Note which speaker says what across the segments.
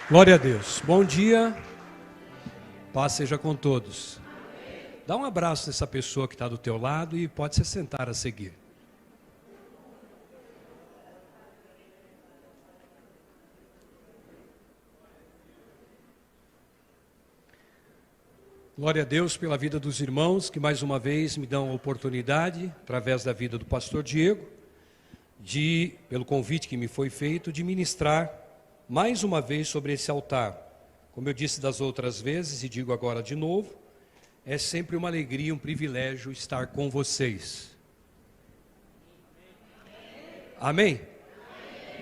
Speaker 1: Glória a Deus. Bom dia. Paz seja com todos. Dá um abraço nessa pessoa que está do teu lado e pode se sentar a seguir. Glória a Deus pela vida dos irmãos que mais uma vez me dão a oportunidade, através da vida do pastor Diego, pelo convite que me foi feito, de ministrar mais uma vez sobre esse altar. Como eu disse das outras vezes e digo agora de novo, é sempre uma alegria, um privilégio estar com vocês. Amém?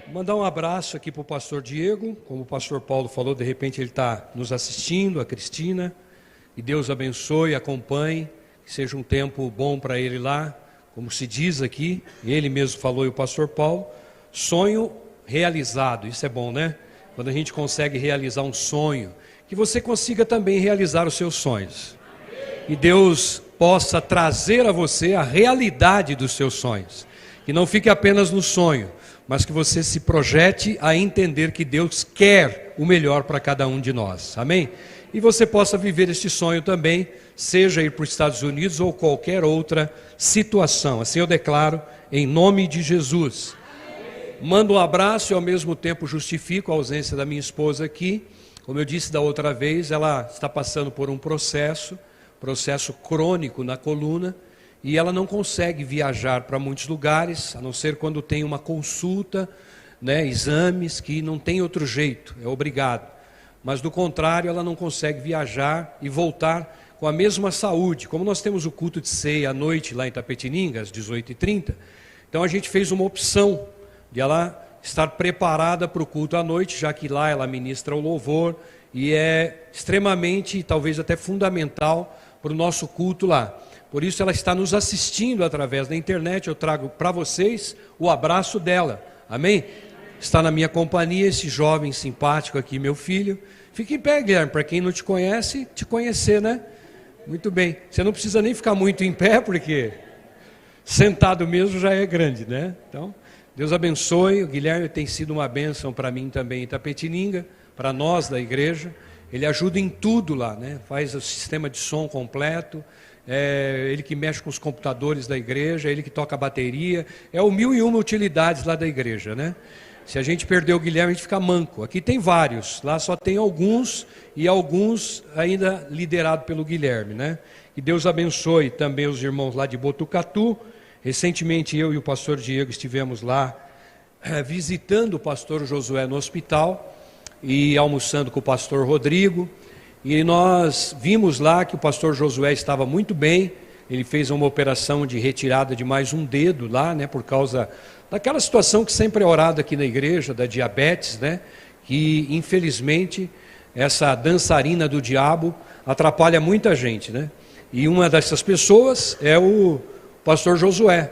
Speaker 1: Vou mandar um abraço aqui para o pastor Diego, como o pastor Paulo falou, de repente ele está nos assistindo, a Cristina, e Deus abençoe, acompanhe, que seja um tempo bom para ele lá, como se diz aqui, ele mesmo falou e o pastor Paulo, sonho realizado, isso é bom, né? Quando a gente consegue realizar um sonho, que você consiga também realizar os seus sonhos. E Deus possa trazer a você a realidade dos seus sonhos. Que não fique apenas no sonho, mas que você se projete a entender que Deus quer o melhor para cada um de nós. Amém? E você possa viver este sonho também, seja ir para os Estados Unidos ou qualquer outra situação. Assim eu declaro, em nome de Jesus. Mando um abraço e ao mesmo tempo justifico a ausência da minha esposa aqui. Como eu disse da outra vez, ela está passando por um processo crônico na coluna, e ela não consegue viajar para muitos lugares, a não ser quando tem uma consulta, exames, que não tem outro jeito, é obrigado. Mas do contrário, ela não consegue viajar e voltar com a mesma saúde. Como nós temos o culto de ceia à noite lá em Itapetininga, às 18h30, então a gente fez uma opção de ela estar preparada para o culto à noite, já que lá ela ministra o louvor, e é extremamente, talvez até fundamental, para o nosso culto lá. Por isso ela está nos assistindo através da internet, eu trago para vocês o abraço dela, amém? Está na minha companhia esse jovem simpático aqui, meu filho. Fique em pé, Guilherme, para quem não te conhece, te conhecer, né? Muito bem, você não precisa nem ficar muito em pé, porque sentado mesmo já é grande, né? Então, Deus abençoe. O Guilherme tem sido uma bênção para mim também em Itapetininga, para nós da igreja. Ele ajuda em tudo lá, né? Faz o sistema de som completo, ele que mexe com os computadores da igreja, ele que toca a bateria, é o 1001 utilidades lá da igreja, né? Se a gente perder o Guilherme, a gente fica manco. Aqui tem vários, lá só tem alguns, e alguns ainda liderados pelo Guilherme, né? Que Deus abençoe também os irmãos lá de Botucatu. Recentemente eu e o pastor Diego estivemos lá visitando o pastor Josué no hospital e almoçando com o pastor Rodrigo, e nós vimos lá que o pastor Josué estava muito bem. Ele fez uma operação de retirada de mais um dedo lá, né, por causa daquela situação que sempre é orada aqui na igreja, da diabetes, né, que infelizmente essa dançarina do diabo atrapalha muita gente, né, e uma dessas pessoas é o pastor Josué,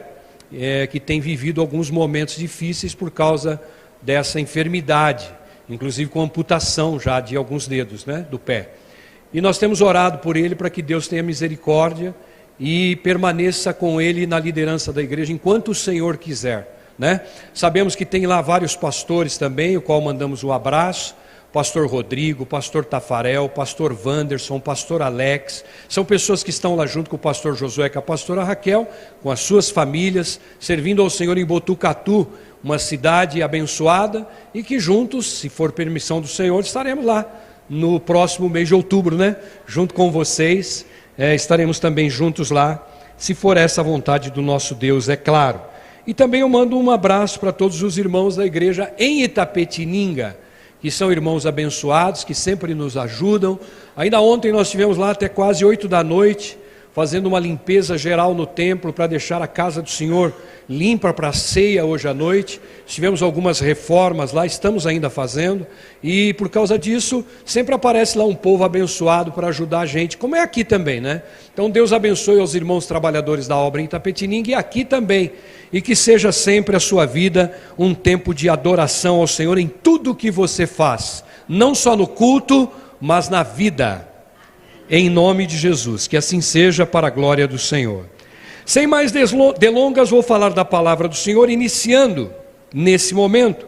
Speaker 1: que tem vivido alguns momentos difíceis por causa dessa enfermidade, inclusive com amputação já de alguns dedos, né, do pé. E nós temos orado por ele para que Deus tenha misericórdia e permaneça com ele na liderança da igreja enquanto o Senhor quiser, né? Sabemos que tem lá vários pastores também, o qual mandamos um abraço. Pastor Rodrigo, pastor Tafarel, pastor Wanderson, pastor Alex, são pessoas que estão lá junto com o pastor Josué, com a pastora Raquel, com as suas famílias, servindo ao Senhor em Botucatu, uma cidade abençoada, e que juntos, se for permissão do Senhor, estaremos lá no próximo mês de outubro, né? Junto com vocês, estaremos também juntos lá, se for essa a vontade do nosso Deus, é claro. E também eu mando um abraço para todos os irmãos da igreja em Itapetininga, que são irmãos abençoados, que sempre nos ajudam. Ainda ontem nós estivemos lá até quase 8 da noite, fazendo uma limpeza geral no templo, para deixar a casa do Senhor limpa para a ceia hoje à noite. Tivemos algumas reformas lá, estamos ainda fazendo, e por causa disso, sempre aparece lá um povo abençoado para ajudar a gente, como é aqui também, né? Então Deus abençoe aos irmãos trabalhadores da obra em Itapetininga e aqui também, e que seja sempre a sua vida um tempo de adoração ao Senhor em tudo que você faz, não só no culto, mas na vida, em nome de Jesus, que assim seja para a glória do Senhor. Sem mais delongas, vou falar da palavra do Senhor, iniciando nesse momento,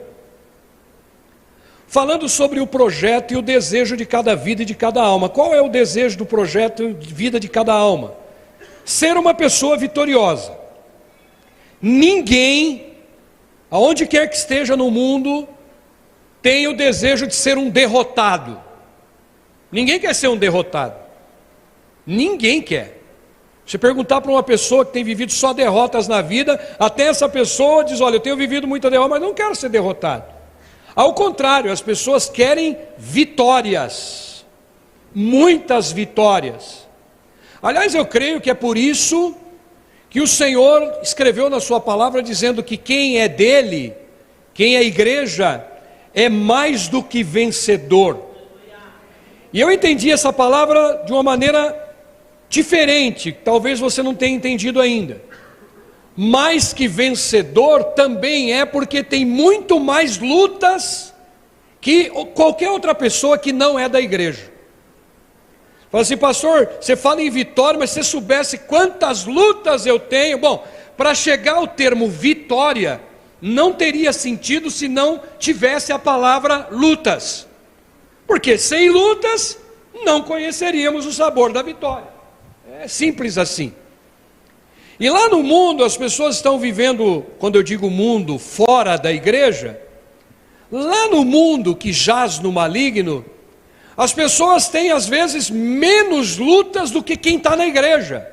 Speaker 1: falando sobre o projeto e o desejo de cada vida e de cada alma. Qual é o desejo do projeto de vida de cada alma? Ser uma pessoa vitoriosa. Ninguém, aonde quer que esteja no mundo, tem o desejo de ser um derrotado. Ninguém quer ser um derrotado. Ninguém quer. Se perguntar para uma pessoa que tem vivido só derrotas na vida, até essa pessoa diz, olha, eu tenho vivido muita derrota, mas não quero ser derrotado. Ao contrário, as pessoas querem vitórias. Muitas vitórias. Aliás, eu creio que é por isso que o Senhor escreveu na sua palavra dizendo que quem é dele, quem é igreja, é mais do que vencedor. E eu entendi essa palavra de uma maneira diferente, talvez você não tenha entendido ainda. Mais que vencedor também é porque tem muito mais lutas que qualquer outra pessoa que não é da igreja. Fala assim, pastor, você fala em vitória, mas se você soubesse quantas lutas eu tenho. Bom, para chegar ao termo vitória, não teria sentido se não tivesse a palavra lutas. Porque sem lutas, não conheceríamos o sabor da vitória. É simples assim. E lá no mundo, as pessoas estão vivendo, quando eu digo mundo, fora da igreja, lá no mundo que jaz no maligno, as pessoas têm às vezes menos lutas do que quem está na igreja.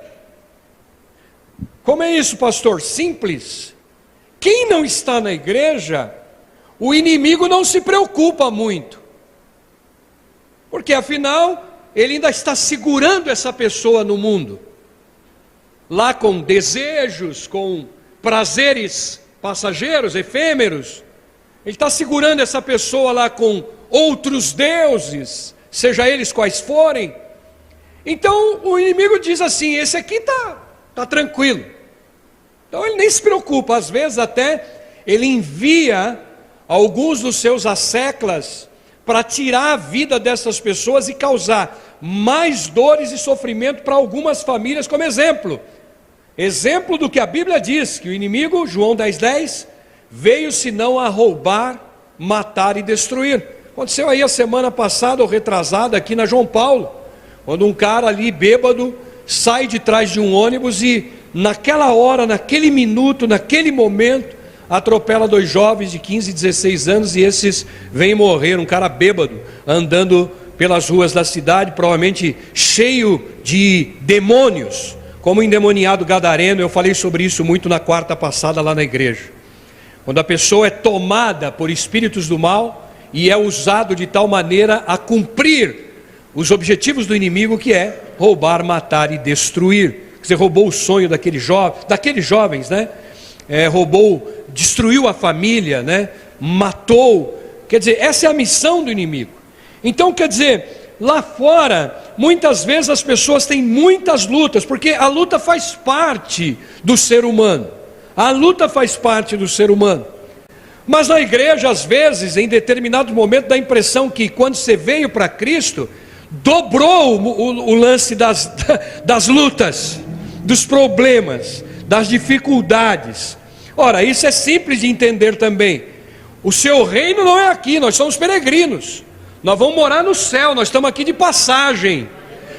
Speaker 1: Como é isso, pastor? Simples. Quem não está na igreja, o inimigo não se preocupa muito. Porque afinal, ele ainda está segurando essa pessoa no mundo. Lá com desejos, com prazeres passageiros, efêmeros. Ele está segurando essa pessoa lá com outros deuses, seja eles quais forem. Então o inimigo diz assim, esse aqui está tranquilo. Então ele nem se preocupa, às vezes até ele envia alguns dos seus asseclas para tirar a vida dessas pessoas e causar mais dores e sofrimento para algumas famílias, como exemplo. Exemplo do que a Bíblia diz, que o inimigo, João 10:10, veio senão a roubar, matar e destruir. Aconteceu aí a semana passada ou retrasada aqui na João Paulo, quando um cara ali bêbado sai de trás de um ônibus e naquela hora, naquele minuto, naquele momento, atropela 2 jovens de 15 e 16 anos e esses vêm morrer, um cara bêbado, andando pelas ruas da cidade, provavelmente cheio de demônios, como o endemoniado gadareno. Eu falei sobre isso muito na quarta passada lá na igreja. Quando a pessoa é tomada por espíritos do mal e é usado de tal maneira a cumprir os objetivos do inimigo, que é roubar, matar e destruir. Você roubou o sonho daqueles jovens, né? Destruiu a família, né? Matou. Quer dizer, essa é a missão do inimigo. Então, quer dizer, lá fora, muitas vezes as pessoas têm muitas lutas, porque a luta faz parte do ser humano. A luta faz parte do ser humano. Mas na igreja, às vezes, em determinado momento, dá a impressão que quando você veio para Cristo, dobrou o lance das lutas, dos problemas, das dificuldades. Ora, isso é simples de entender também. O seu reino não é aqui, nós somos peregrinos. Nós vamos morar no céu, nós estamos aqui de passagem.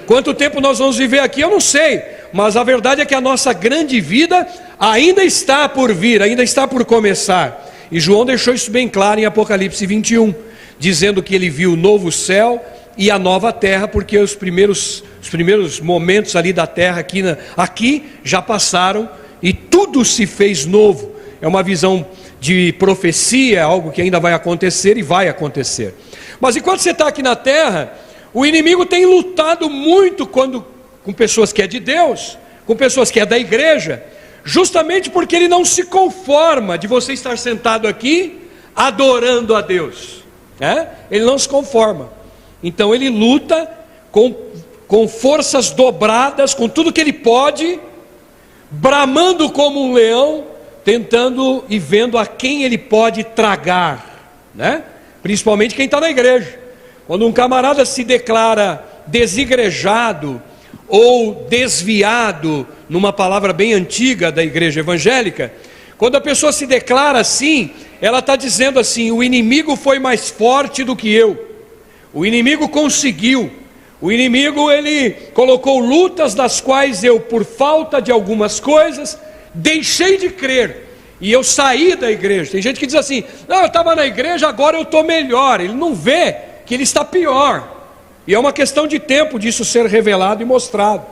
Speaker 1: Quanto tempo nós vamos viver aqui, eu não sei. Mas a verdade é que a nossa grande vida ainda está por vir, ainda está por começar. E João deixou isso bem claro em Apocalipse 21, dizendo que ele viu o novo céu e a nova terra, porque os primeiros momentos ali da terra aqui já passaram e tudo se fez novo. É uma visão de profecia, é algo que ainda vai acontecer e vai acontecer. Mas enquanto você está aqui na terra, o inimigo tem lutado muito com pessoas que é de Deus, com pessoas que é da igreja, justamente porque ele não se conforma de você estar sentado aqui adorando a Deus, né? Ele não se conforma. Então ele luta com forças dobradas, com tudo que ele pode, bramando como um leão, tentando e vendo a quem ele pode tragar, né? Principalmente quem está na igreja. Quando um camarada se declara desigrejado ou desviado, numa palavra bem antiga da igreja evangélica, Quando a pessoa se declara assim, ela está dizendo assim: o inimigo foi mais forte do que eu, o inimigo conseguiu, o inimigo ele colocou lutas das quais eu, por falta de algumas coisas, deixei de crer, e eu saí da igreja. Tem gente que diz assim: não, eu estava na igreja, agora eu estou melhor. Ele não vê que ele está pior, e é uma questão de tempo disso ser revelado e mostrado.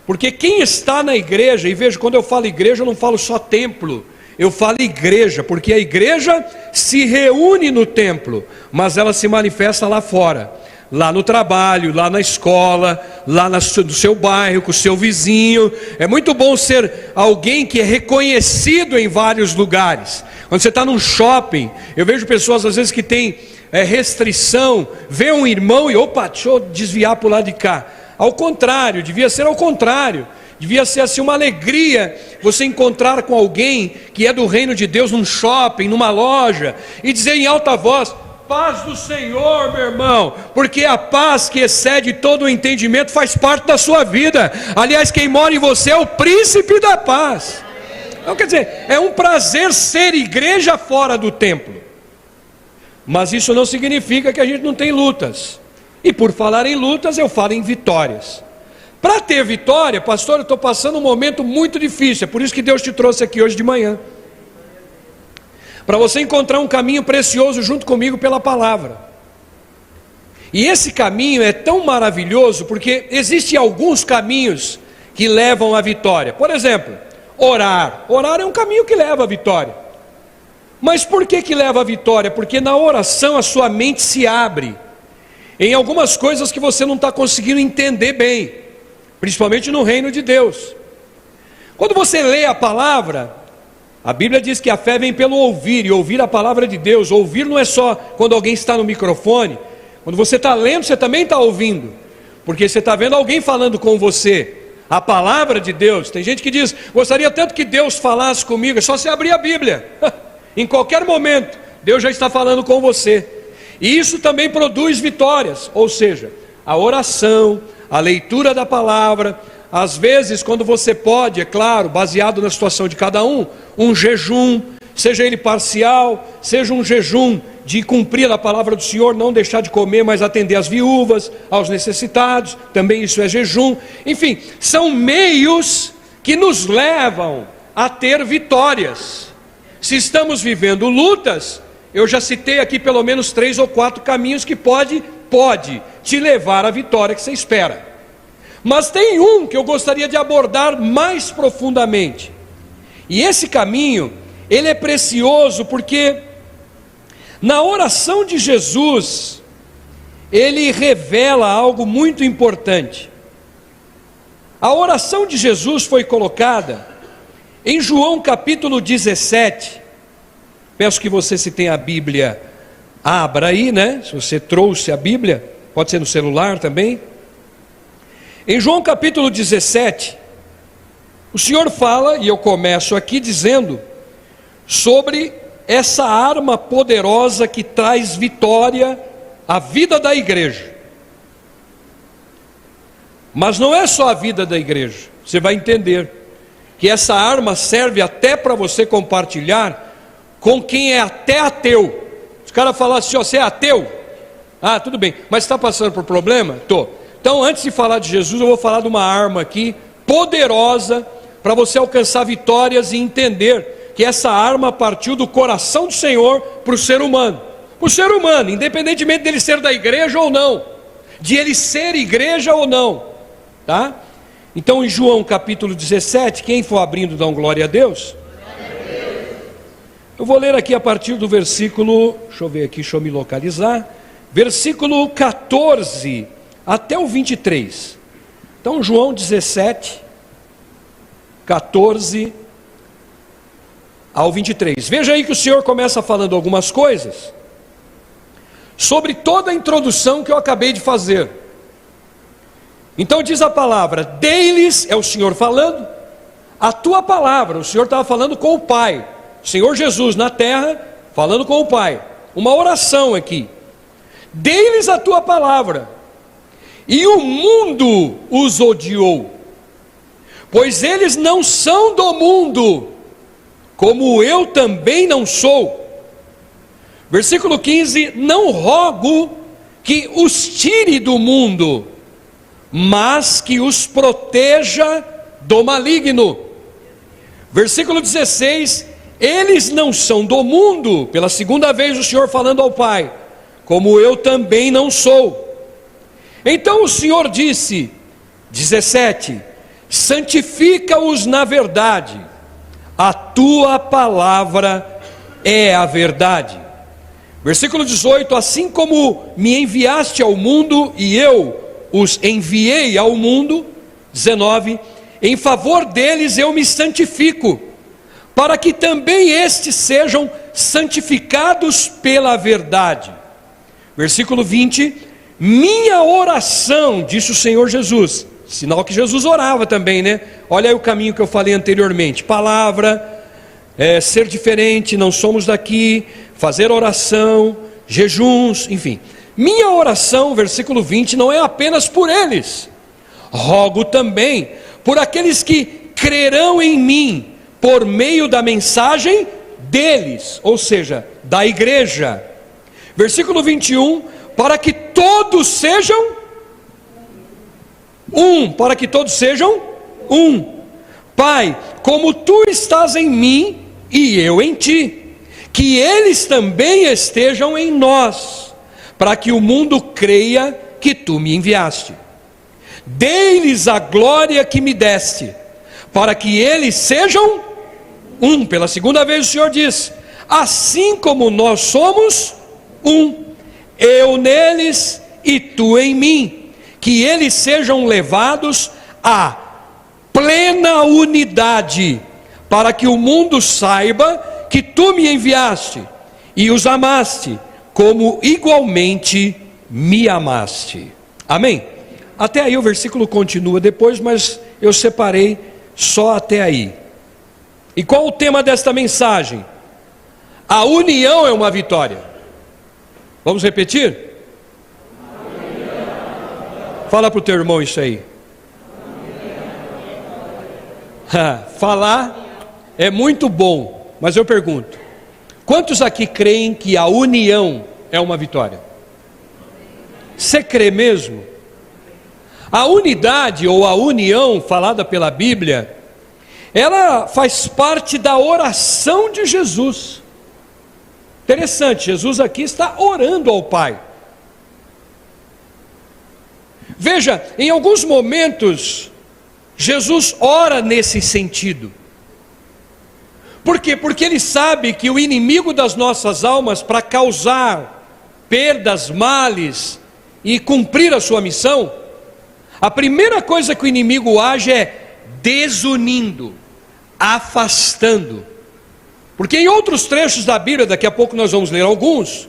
Speaker 1: Porque quem está na igreja, e veja, quando eu falo igreja, eu não falo só templo, eu falo igreja, porque a igreja se reúne no templo, mas ela se manifesta lá fora, lá no trabalho, lá na escola, lá no seu bairro, com o seu vizinho. É muito bom ser alguém que é reconhecido em vários lugares. Quando você está num shopping, eu vejo pessoas às vezes que têm restrição, vê um irmão e opa, deixa eu desviar para o lado de cá. Ao contrário, devia ser ao contrário. Devia ser assim uma alegria você encontrar com alguém que é do reino de Deus num shopping, numa loja, e dizer em alta voz: paz do Senhor, meu irmão, porque a paz que excede todo o entendimento faz parte da sua vida. Aliás, quem mora em você é o príncipe da paz. Então, quer dizer, é um prazer ser igreja fora do templo, mas isso não significa que a gente não tem lutas. E por falar em lutas, eu falo em vitórias. Para ter vitória, pastor, eu estou passando um momento muito difícil, é por isso que Deus te trouxe aqui hoje de manhã, para você encontrar um caminho precioso junto comigo pela palavra. E esse caminho é tão maravilhoso, porque existem alguns caminhos que levam à vitória. Por exemplo, orar. Orar é um caminho que leva à vitória. Mas por que leva à vitória? Porque na oração a sua mente se abre em algumas coisas que você não está conseguindo entender bem, principalmente no reino de Deus. Quando você lê a palavra, a Bíblia diz que a fé vem pelo ouvir, e ouvir a palavra de Deus. Ouvir não é só quando alguém está no microfone. Quando você está lendo, você também está ouvindo, porque você está vendo alguém falando com você, a palavra de Deus. Tem gente que diz: gostaria tanto que Deus falasse comigo. É só você abrir a Bíblia, em qualquer momento, Deus já está falando com você. E isso também produz vitórias, ou seja, a oração, a leitura da palavra, às vezes quando você pode, é claro, baseado na situação de cada um jejum, seja ele parcial, seja um jejum de cumprir a palavra do Senhor, não deixar de comer, mas atender as viúvas, aos necessitados, também isso é jejum. Enfim, são meios que nos levam a ter vitórias. Se estamos vivendo lutas, eu já citei aqui pelo menos 3 ou 4 caminhos que pode te levar à vitória que você espera. Mas tem um que eu gostaria de abordar mais profundamente. E esse caminho, ele é precioso porque na oração de Jesus, ele revela algo muito importante. A oração de Jesus foi colocada em João capítulo 17. Peço que você, se tem a Bíblia, abra aí, né? Se você trouxe a Bíblia, pode ser no celular também. Em João capítulo 17, o Senhor fala, e eu começo aqui dizendo, sobre essa arma poderosa que traz vitória à vida da igreja. Mas não é só a vida da igreja, você vai entender que essa arma serve até para você compartilhar com quem é até ateu. Os caras falam assim: você é ateu? Ah, tudo bem, mas está passando por problema? Estou. Então, antes de falar de Jesus, eu vou falar de uma arma aqui, poderosa, para você alcançar vitórias e entender que essa arma partiu do coração do Senhor para o ser humano. Para o ser humano, independentemente dele ser da igreja ou não, de ele ser igreja ou não, tá? Então, em João capítulo 17, quem for abrindo, dá um glória a Deus. Eu vou ler aqui a partir do versículo, deixa eu ver aqui, deixa eu me localizar, versículo 14 até o 23. Então, João 17, 14 ao 23. Veja aí que o Senhor começa falando algumas coisas sobre toda a introdução que eu acabei de fazer. Então diz a palavra: dei-lhes, é o Senhor falando, a tua palavra. O Senhor estava falando com o Pai, o Senhor Jesus na terra, falando com o Pai, uma oração aqui. Dei-lhes a tua palavra, e o mundo os odiou, pois eles não são do mundo, como eu também não sou. Versículo 15: não rogo que os tire do mundo, mas que os proteja do maligno. Versículo 16: eles não são do mundo, pela segunda vez o Senhor falando ao Pai, como eu também não sou. Então o Senhor disse, 17: santifica-os na verdade, a tua palavra é a verdade. Versículo 18: assim como me enviaste ao mundo e eu os enviei ao mundo. 19: em favor deles eu me santifico, para que também estes sejam santificados pela verdade. Versículo 20: minha oração, disse o Senhor Jesus, sinal que Jesus orava também, né? Olha aí o caminho que eu falei anteriormente: palavra, ser diferente, não somos daqui, fazer oração, jejuns, enfim. Minha oração, versículo 20, não é apenas por eles, rogo também por aqueles que crerão em mim, por meio da mensagem deles, ou seja, da igreja. Versículo 21, para que todos sejam um, para que todos sejam um. Pai, como tu estás em mim e eu em ti, que eles também estejam em nós, para que o mundo creia que tu me enviaste. Dei-lhes a glória que me deste, para que eles sejam um. Pela segunda vez o Senhor diz: assim como nós somos um, eu neles e tu em mim, que eles sejam levados à plena unidade, para que o mundo saiba que tu me enviaste e os amaste, como igualmente me amaste. Amém? Até aí o versículo continua depois, mas eu separei só até aí. E qual o tema desta mensagem? A união é uma vitória. Vamos repetir? Fala para o teu irmão isso aí. Falar é muito bom, mas eu pergunto: quantos aqui creem que a união é uma vitória? Você crê mesmo? A unidade ou a união falada pela Bíblia, ela faz parte da oração de Jesus. Interessante, Jesus aqui está orando ao Pai. Veja, em alguns momentos, Jesus ora nesse sentido. Por quê? Porque Ele sabe que o inimigo das nossas almas, para causar perdas, males e cumprir a sua missão, a primeira coisa que o inimigo age é desunindo, afastando. Porque em outros trechos da Bíblia, daqui a pouco nós vamos ler alguns,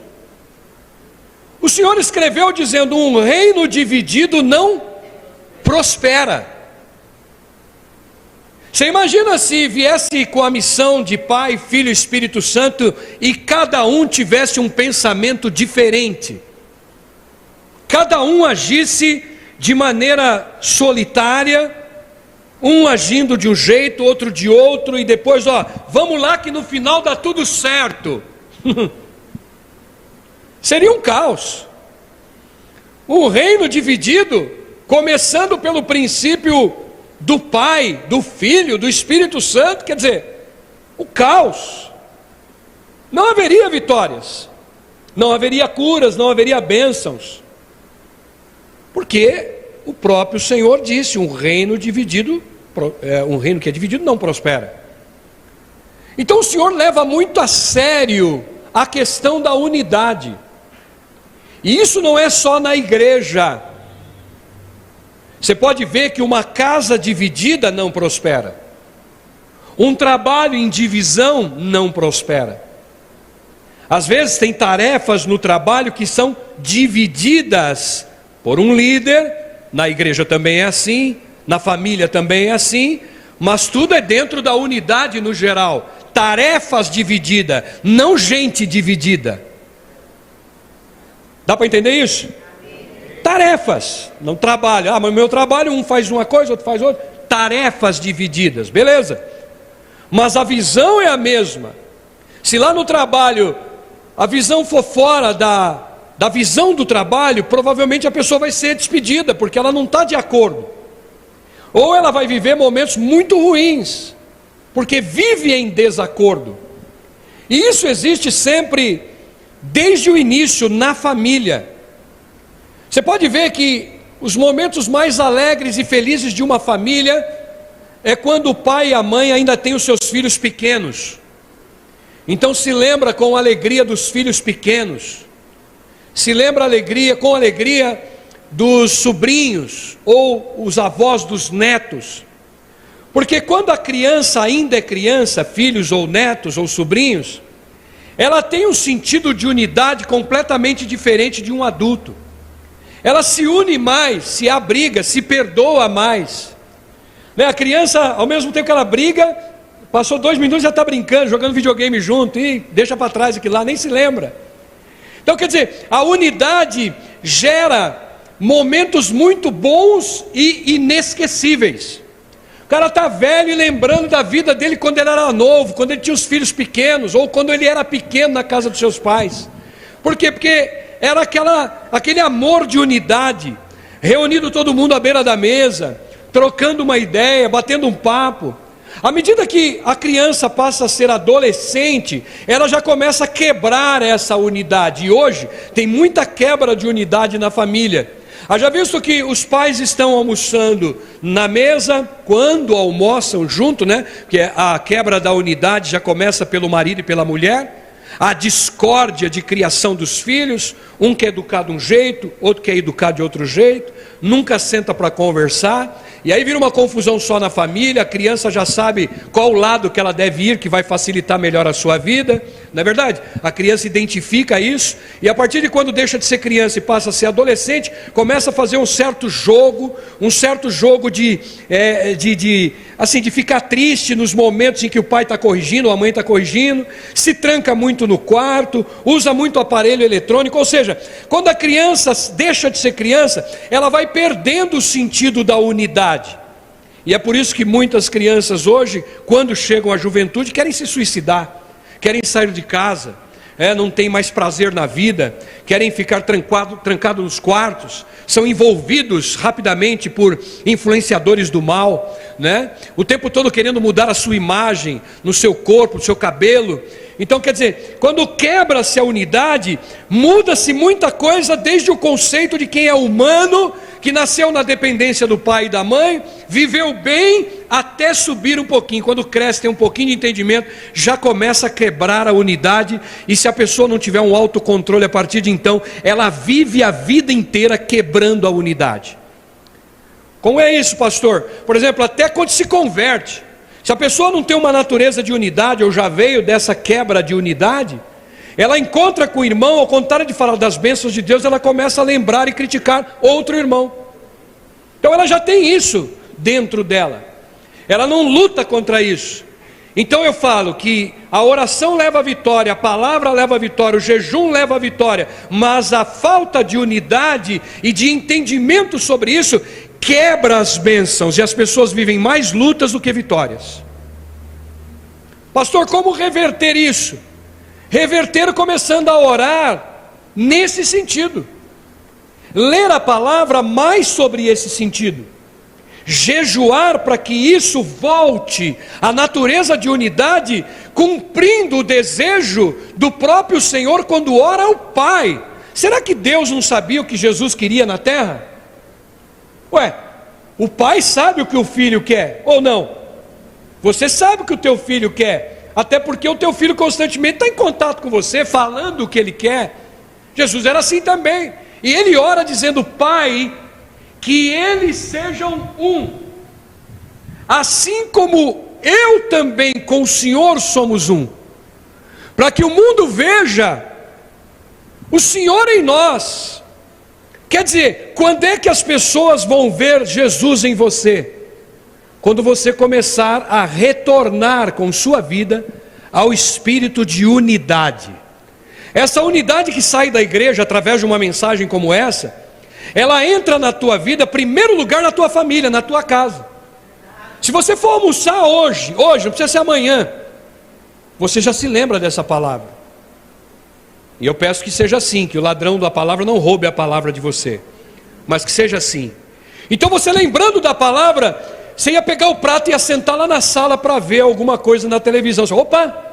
Speaker 1: o Senhor escreveu dizendo: um reino dividido não prospera. Você imagina se viesse com a missão de Pai, Filho e Espírito Santo e cada um tivesse um pensamento diferente, cada um agisse de maneira solitária, um agindo de um jeito, outro de outro, e depois, vamos lá que no final dá tudo certo. Seria um caos. Um reino dividido, começando pelo princípio do Pai, do Filho, do Espírito Santo, quer dizer, o caos. Não haveria vitórias, não haveria curas, não haveria bênçãos. Porque o próprio Senhor disse: um reino dividido, um reino que é dividido não prospera. Então o Senhor leva muito a sério a questão da unidade. E isso não é só na igreja. Você pode ver que uma casa dividida não prospera. Um trabalho em divisão não prospera. Às vezes tem tarefas no trabalho que são divididas por um líder, na igreja também é assim, na família também é assim, mas tudo é dentro da unidade no geral. Tarefas divididas, não gente dividida. Dá para entender isso? Tarefas, não trabalho. Mas meu trabalho, um faz uma coisa, outro faz outra. Tarefas divididas, beleza? mas a visão é a mesma. Se lá no trabalho a visão for fora da visão do trabalho, provavelmente a pessoa vai ser despedida, porque ela não está de acordo. Ou ela vai viver momentos muito ruins, porque vive em desacordo. E isso existe sempre, desde o início, na família. Você pode ver que os momentos mais alegres e felizes de uma família é quando o pai e a mãe ainda têm os seus filhos pequenos. Então se lembra com alegria dos filhos pequenos, se lembra com alegria dos sobrinhos ou os avós dos netos. Porque quando a criança ainda é criança, filhos ou netos ou sobrinhos, ela tem um sentido de unidade completamente diferente de um adulto. Ela se une mais, se abriga, se perdoa mais. A criança, ao mesmo tempo que ela briga, passou 2 minutos e já está brincando, jogando videogame junto, e deixa para trás aquilo lá, nem se lembra. Então quer dizer, a unidade gera momentos muito bons e inesquecíveis. O cara está velho e lembrando da vida dele quando ele era novo, quando ele tinha os filhos pequenos, ou quando ele era pequeno na casa dos seus pais. Por quê? Porque era aquele amor de unidade, reunido todo mundo à beira da mesa, trocando uma ideia, batendo um papo. À medida que a criança passa a ser adolescente, ela já começa a quebrar essa unidade. E hoje tem muita quebra de unidade na família. Haja visto que os pais estão almoçando na mesa, quando almoçam junto, que a quebra da unidade já começa pelo marido e pela mulher. A discórdia de criação dos filhos, um quer educar de um jeito, outro quer educar de outro jeito, nunca senta para conversar, e aí vira uma confusão só na família. A criança já sabe qual lado que ela deve ir, que vai facilitar melhor a sua vida, não é verdade? A criança identifica isso, e a partir de quando deixa de ser criança e passa a ser adolescente, começa a fazer um certo jogo de ficar triste nos momentos em que o pai está corrigindo, ou a mãe está corrigindo, se tranca muito no quarto, usa muito aparelho eletrônico. Ou seja, quando a criança deixa de ser criança, ela vai perdendo o sentido da unidade. E é por isso que muitas crianças hoje, quando chegam à juventude, querem se suicidar, querem sair de casa, não tem mais prazer na vida, querem ficar trancado nos quartos, são envolvidos rapidamente por influenciadores do mal, o tempo todo querendo mudar a sua imagem, no seu corpo, no seu cabelo. Então quer dizer, quando quebra-se a unidade, muda-se muita coisa, desde o conceito de quem é humano, que nasceu na dependência do pai e da mãe, viveu bem até subir um pouquinho. Quando cresce, tem um pouquinho de entendimento, já começa a quebrar a unidade. E se a pessoa não tiver um autocontrole a partir de então, ela vive a vida inteira quebrando a unidade. Como é isso, pastor? Por exemplo, até quando se converte, se a pessoa não tem uma natureza de unidade, ou já veio dessa quebra de unidade, ela encontra com o irmão, ao contrário de falar das bênçãos de Deus, ela começa a lembrar e criticar outro irmão. Então ela já tem isso dentro dela, ela não luta contra isso. Então eu falo que a oração leva à vitória, a palavra leva à vitória, o jejum leva à vitória, mas a falta de unidade e de entendimento sobre isso quebra as bênçãos, e as pessoas vivem mais lutas do que vitórias. Pastor, como reverter isso? Reverter começando a orar nesse sentido, ler a palavra mais sobre esse sentido, jejuar para que isso volte à natureza de unidade, cumprindo o desejo do próprio Senhor quando ora ao Pai. Será que Deus não sabia o que Jesus queria na terra? O pai sabe o que o filho quer, ou não? Você sabe o que o teu filho quer, até porque o teu filho constantemente está em contato com você, falando o que ele quer. Jesus era assim também, e ele ora dizendo: Pai, que eles sejam um, assim como eu também com o Senhor somos um, para que o mundo veja o Senhor em nós. Quer dizer, quando é que as pessoas vão ver Jesus em você? Quando você começar a retornar com sua vida ao espírito de unidade. Essa unidade que sai da igreja através de uma mensagem como essa, ela entra na tua vida, em primeiro lugar na tua família, na tua casa. Se você for almoçar hoje, não precisa ser amanhã, você já se lembra dessa palavra. E eu peço que seja assim, que o ladrão da palavra não roube a palavra de você, mas que seja assim. Então você lembrando da palavra, você ia pegar o prato e ia sentar lá na sala para ver alguma coisa na televisão. Você, opa,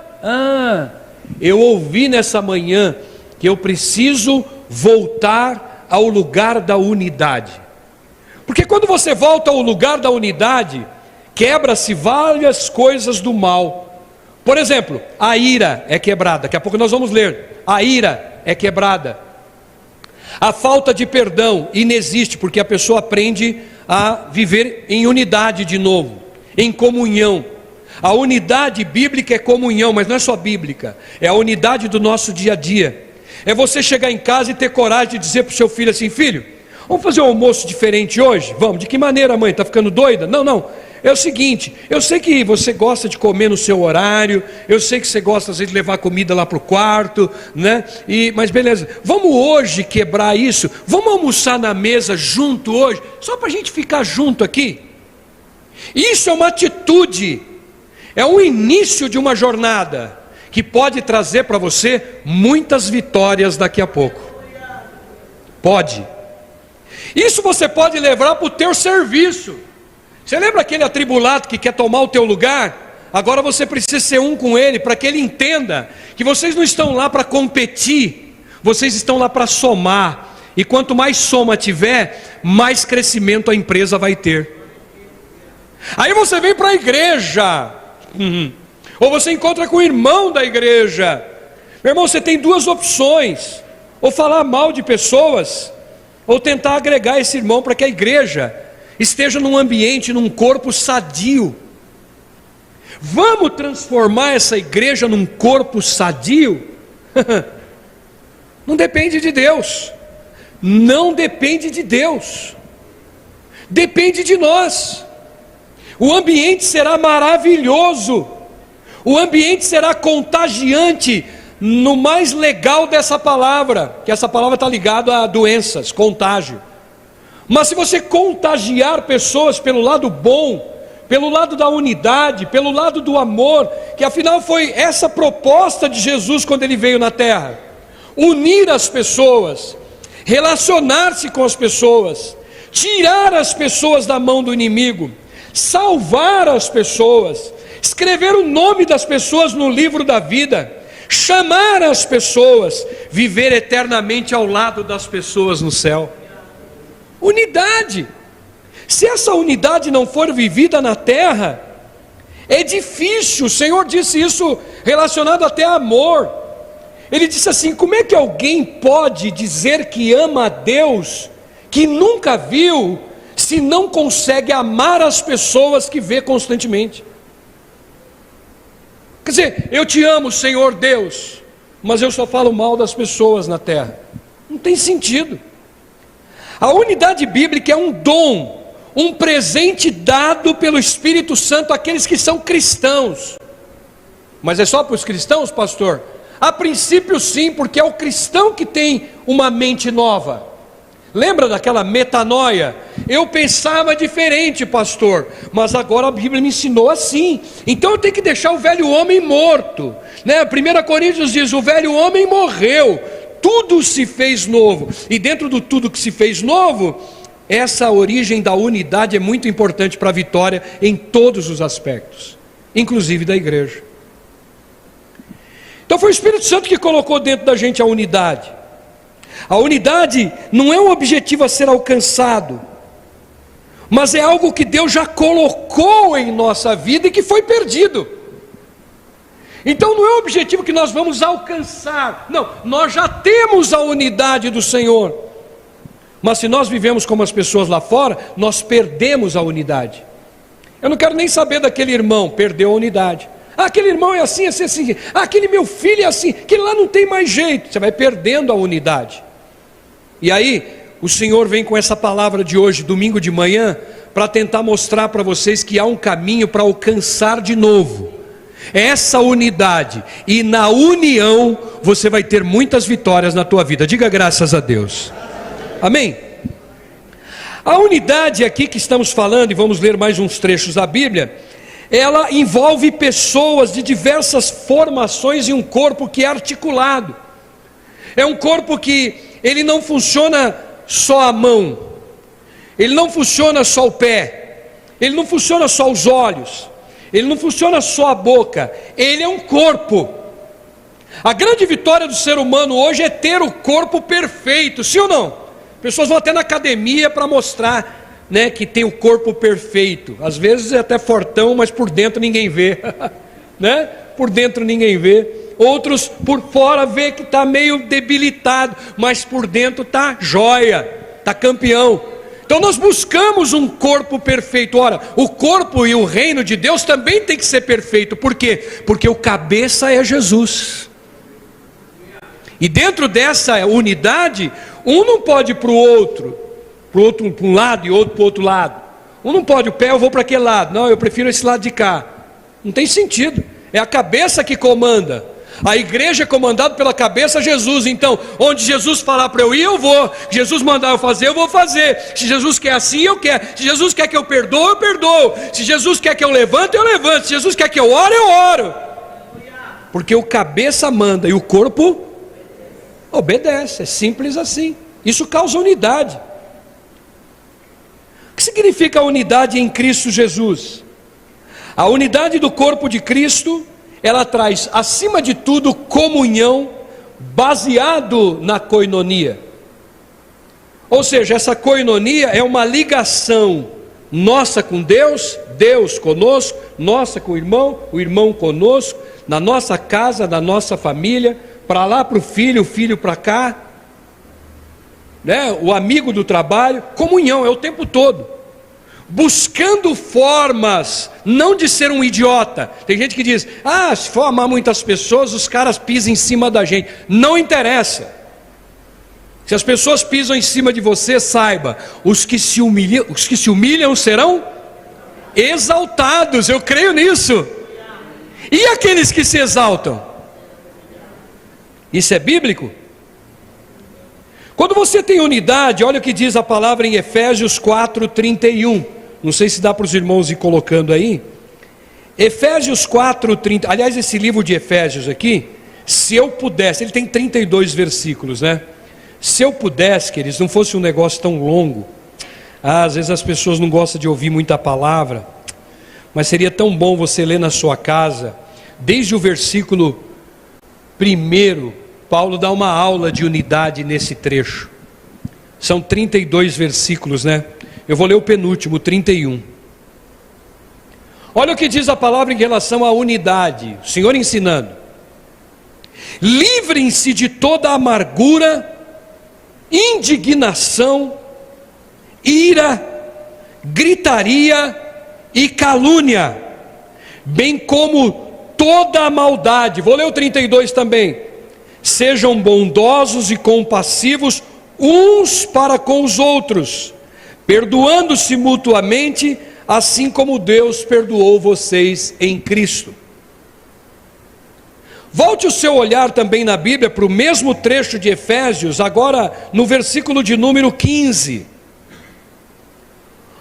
Speaker 1: eu ouvi nessa manhã que eu preciso voltar ao lugar da unidade. Porque quando você volta ao lugar da unidade, quebra-se várias coisas do mal. Por exemplo, a ira é quebrada. Daqui a pouco nós vamos ler. A ira é quebrada. A falta de perdão inexiste, porque a pessoa aprende a viver em unidade de novo, em comunhão. A unidade bíblica é comunhão, mas não é só bíblica, é a unidade do nosso dia a dia. É você chegar em casa e ter coragem de dizer para o seu filho assim: filho, vamos fazer um almoço diferente hoje? Vamos. De que maneira, mãe? Está ficando doida? Não. É o seguinte, eu sei que você gosta de comer no seu horário, eu sei que você gosta às vezes de levar comida lá para o quarto, né? Mas beleza, vamos hoje quebrar isso, vamos almoçar na mesa junto hoje, só para a gente ficar junto aqui. Isso é uma atitude, é um início de uma jornada, que pode trazer para você muitas vitórias daqui a pouco. Pode. Isso você pode levar para o teu serviço. Você lembra aquele atribulado que quer tomar o teu lugar? Agora você precisa ser um com ele, para que ele entenda que vocês não estão lá para competir, vocês estão lá para somar. E quanto mais soma tiver, mais crescimento a empresa vai ter. Aí você vem para a igreja, ou você encontra com o irmão da igreja. Meu irmão, você tem duas opções: ou falar mal de pessoas, ou tentar agregar esse irmão para que a igreja esteja num ambiente, num corpo sadio. Vamos transformar essa igreja num corpo sadio? Não depende de Deus. Não depende de Deus. Depende de nós. O ambiente será maravilhoso. O ambiente será contagiante, no mais legal dessa palavra, que essa palavra está ligada a doenças, contágio. Mas se você contagiar pessoas pelo lado bom, pelo lado da unidade, pelo lado do amor, que afinal foi essa proposta de Jesus quando ele veio na terra: unir as pessoas, relacionar-se com as pessoas, tirar as pessoas da mão do inimigo, salvar as pessoas, escrever o nome das pessoas no livro da vida, chamar as pessoas, viver eternamente ao lado das pessoas no céu. Unidade. Se essa unidade não for vivida na terra, é difícil. O Senhor disse isso relacionado até a amor. Ele disse assim: como é que alguém pode dizer que ama a Deus que nunca viu, se não consegue amar as pessoas que vê constantemente? Quer dizer, eu te amo, Senhor Deus, mas eu só falo mal das pessoas na terra. Não tem sentido. A unidade bíblica é um dom, um presente dado pelo Espírito Santo àqueles que são cristãos. Mas é só para os cristãos, pastor? A princípio sim, porque é o cristão que tem uma mente nova. Lembra daquela metanoia? Eu pensava diferente, pastor, mas agora a Bíblia me ensinou assim. Então eu tenho que deixar o velho homem morto, né? 1 Coríntios diz: o velho homem morreu, tudo se fez novo. E dentro do tudo que se fez novo, essa origem da unidade é muito importante para a vitória em todos os aspectos, inclusive da igreja. Então foi o Espírito Santo que colocou dentro da gente a unidade. A unidade não é um objetivo a ser alcançado, mas é algo que Deus já colocou em nossa vida e que foi perdido. Então não é um objetivo que nós vamos alcançar, não, nós já temos a unidade do Senhor. Mas se nós vivemos como as pessoas lá fora, nós perdemos a unidade. Eu não quero nem saber daquele irmão, perdeu a unidade. Aquele irmão é assim, assim, assim. Aquele meu filho é assim, aquele lá não tem mais jeito. Você vai perdendo a unidade. E aí, o Senhor vem com essa palavra de hoje, domingo de manhã, para tentar mostrar para vocês que há um caminho para alcançar de novo essa unidade. E na união, você vai ter muitas vitórias na tua vida. Diga graças a Deus. Amém? A unidade aqui que estamos falando, e vamos ler mais uns trechos da Bíblia, ela envolve pessoas de diversas formações em um corpo que é articulado. É um corpo que ele não funciona só a mão, ele não funciona só o pé, ele não funciona só os olhos, ele não funciona só a boca, ele é um corpo. A grande vitória do ser humano hoje é ter o corpo perfeito, sim ou não? Pessoas vão até na academia para mostrar, né, que tem o corpo perfeito. Às vezes é até fortão, mas por dentro ninguém vê, né? Por dentro ninguém vê. Outros por fora vê que está meio debilitado, mas por dentro está joia, está campeão. Então nós buscamos um corpo perfeito. Ora, o corpo e o reino de Deus também tem que ser perfeito. Por quê? Porque o cabeça é Jesus. E dentro dessa unidade, um não pode ir para o outro, para um lado e outro para o outro lado. Um não pode, o pé eu vou para aquele lado, não, eu prefiro esse lado de cá. Não tem sentido, é a cabeça que comanda. A igreja é comandada pela cabeça Jesus. Então, onde Jesus falar para eu ir, eu vou. Se Jesus mandar eu fazer, eu vou fazer. Se Jesus quer assim, eu quero. Se Jesus quer que eu perdoo, eu perdoo. Se Jesus quer que eu levante, eu levanto. Se Jesus quer que eu ore, eu oro. Porque o cabeça manda e o corpo obedece, é simples assim. Isso causa unidade. O que significa a unidade em Cristo Jesus? A unidade do corpo de Cristo, ela traz, acima de tudo, comunhão, baseado na koinonia. Ou seja, essa koinonia é uma ligação nossa com Deus, Deus conosco, nossa com o irmão conosco, na nossa casa, na nossa família, para lá para o filho para cá, né? O amigo do trabalho, comunhão, é o tempo todo, buscando formas, não de ser um idiota. Tem gente que diz, se for amar muitas pessoas, os caras pisam em cima da gente. Não interessa, se as pessoas pisam em cima de você, saiba, os que se humilham serão exaltados, eu creio nisso. E aqueles que se exaltam? Isso é bíblico? Quando você tem unidade, olha o que diz a palavra em Efésios 4:31. Não sei se dá para os irmãos ir colocando aí. Efésios 4:30. Aliás, esse livro de Efésios aqui, se eu pudesse, ele tem 32 versículos, né? Se eu pudesse, queridos, não fosse um negócio tão longo. Às vezes as pessoas não gostam de ouvir muita palavra, mas seria tão bom você ler na sua casa, desde o versículo 1. Paulo dá uma aula de unidade nesse trecho. São 32 versículos, né? Eu vou ler o penúltimo, 31. Olha o que diz a palavra em relação à unidade. O Senhor ensinando: livrem-se de toda amargura, indignação, ira, gritaria e calúnia, bem como toda a maldade. Vou ler o 32 também. Sejam bondosos e compassivos uns para com os outros, perdoando-se mutuamente, assim como Deus perdoou vocês em Cristo. Volte o seu olhar também na Bíblia para o mesmo trecho de Efésios, agora no versículo de número 15.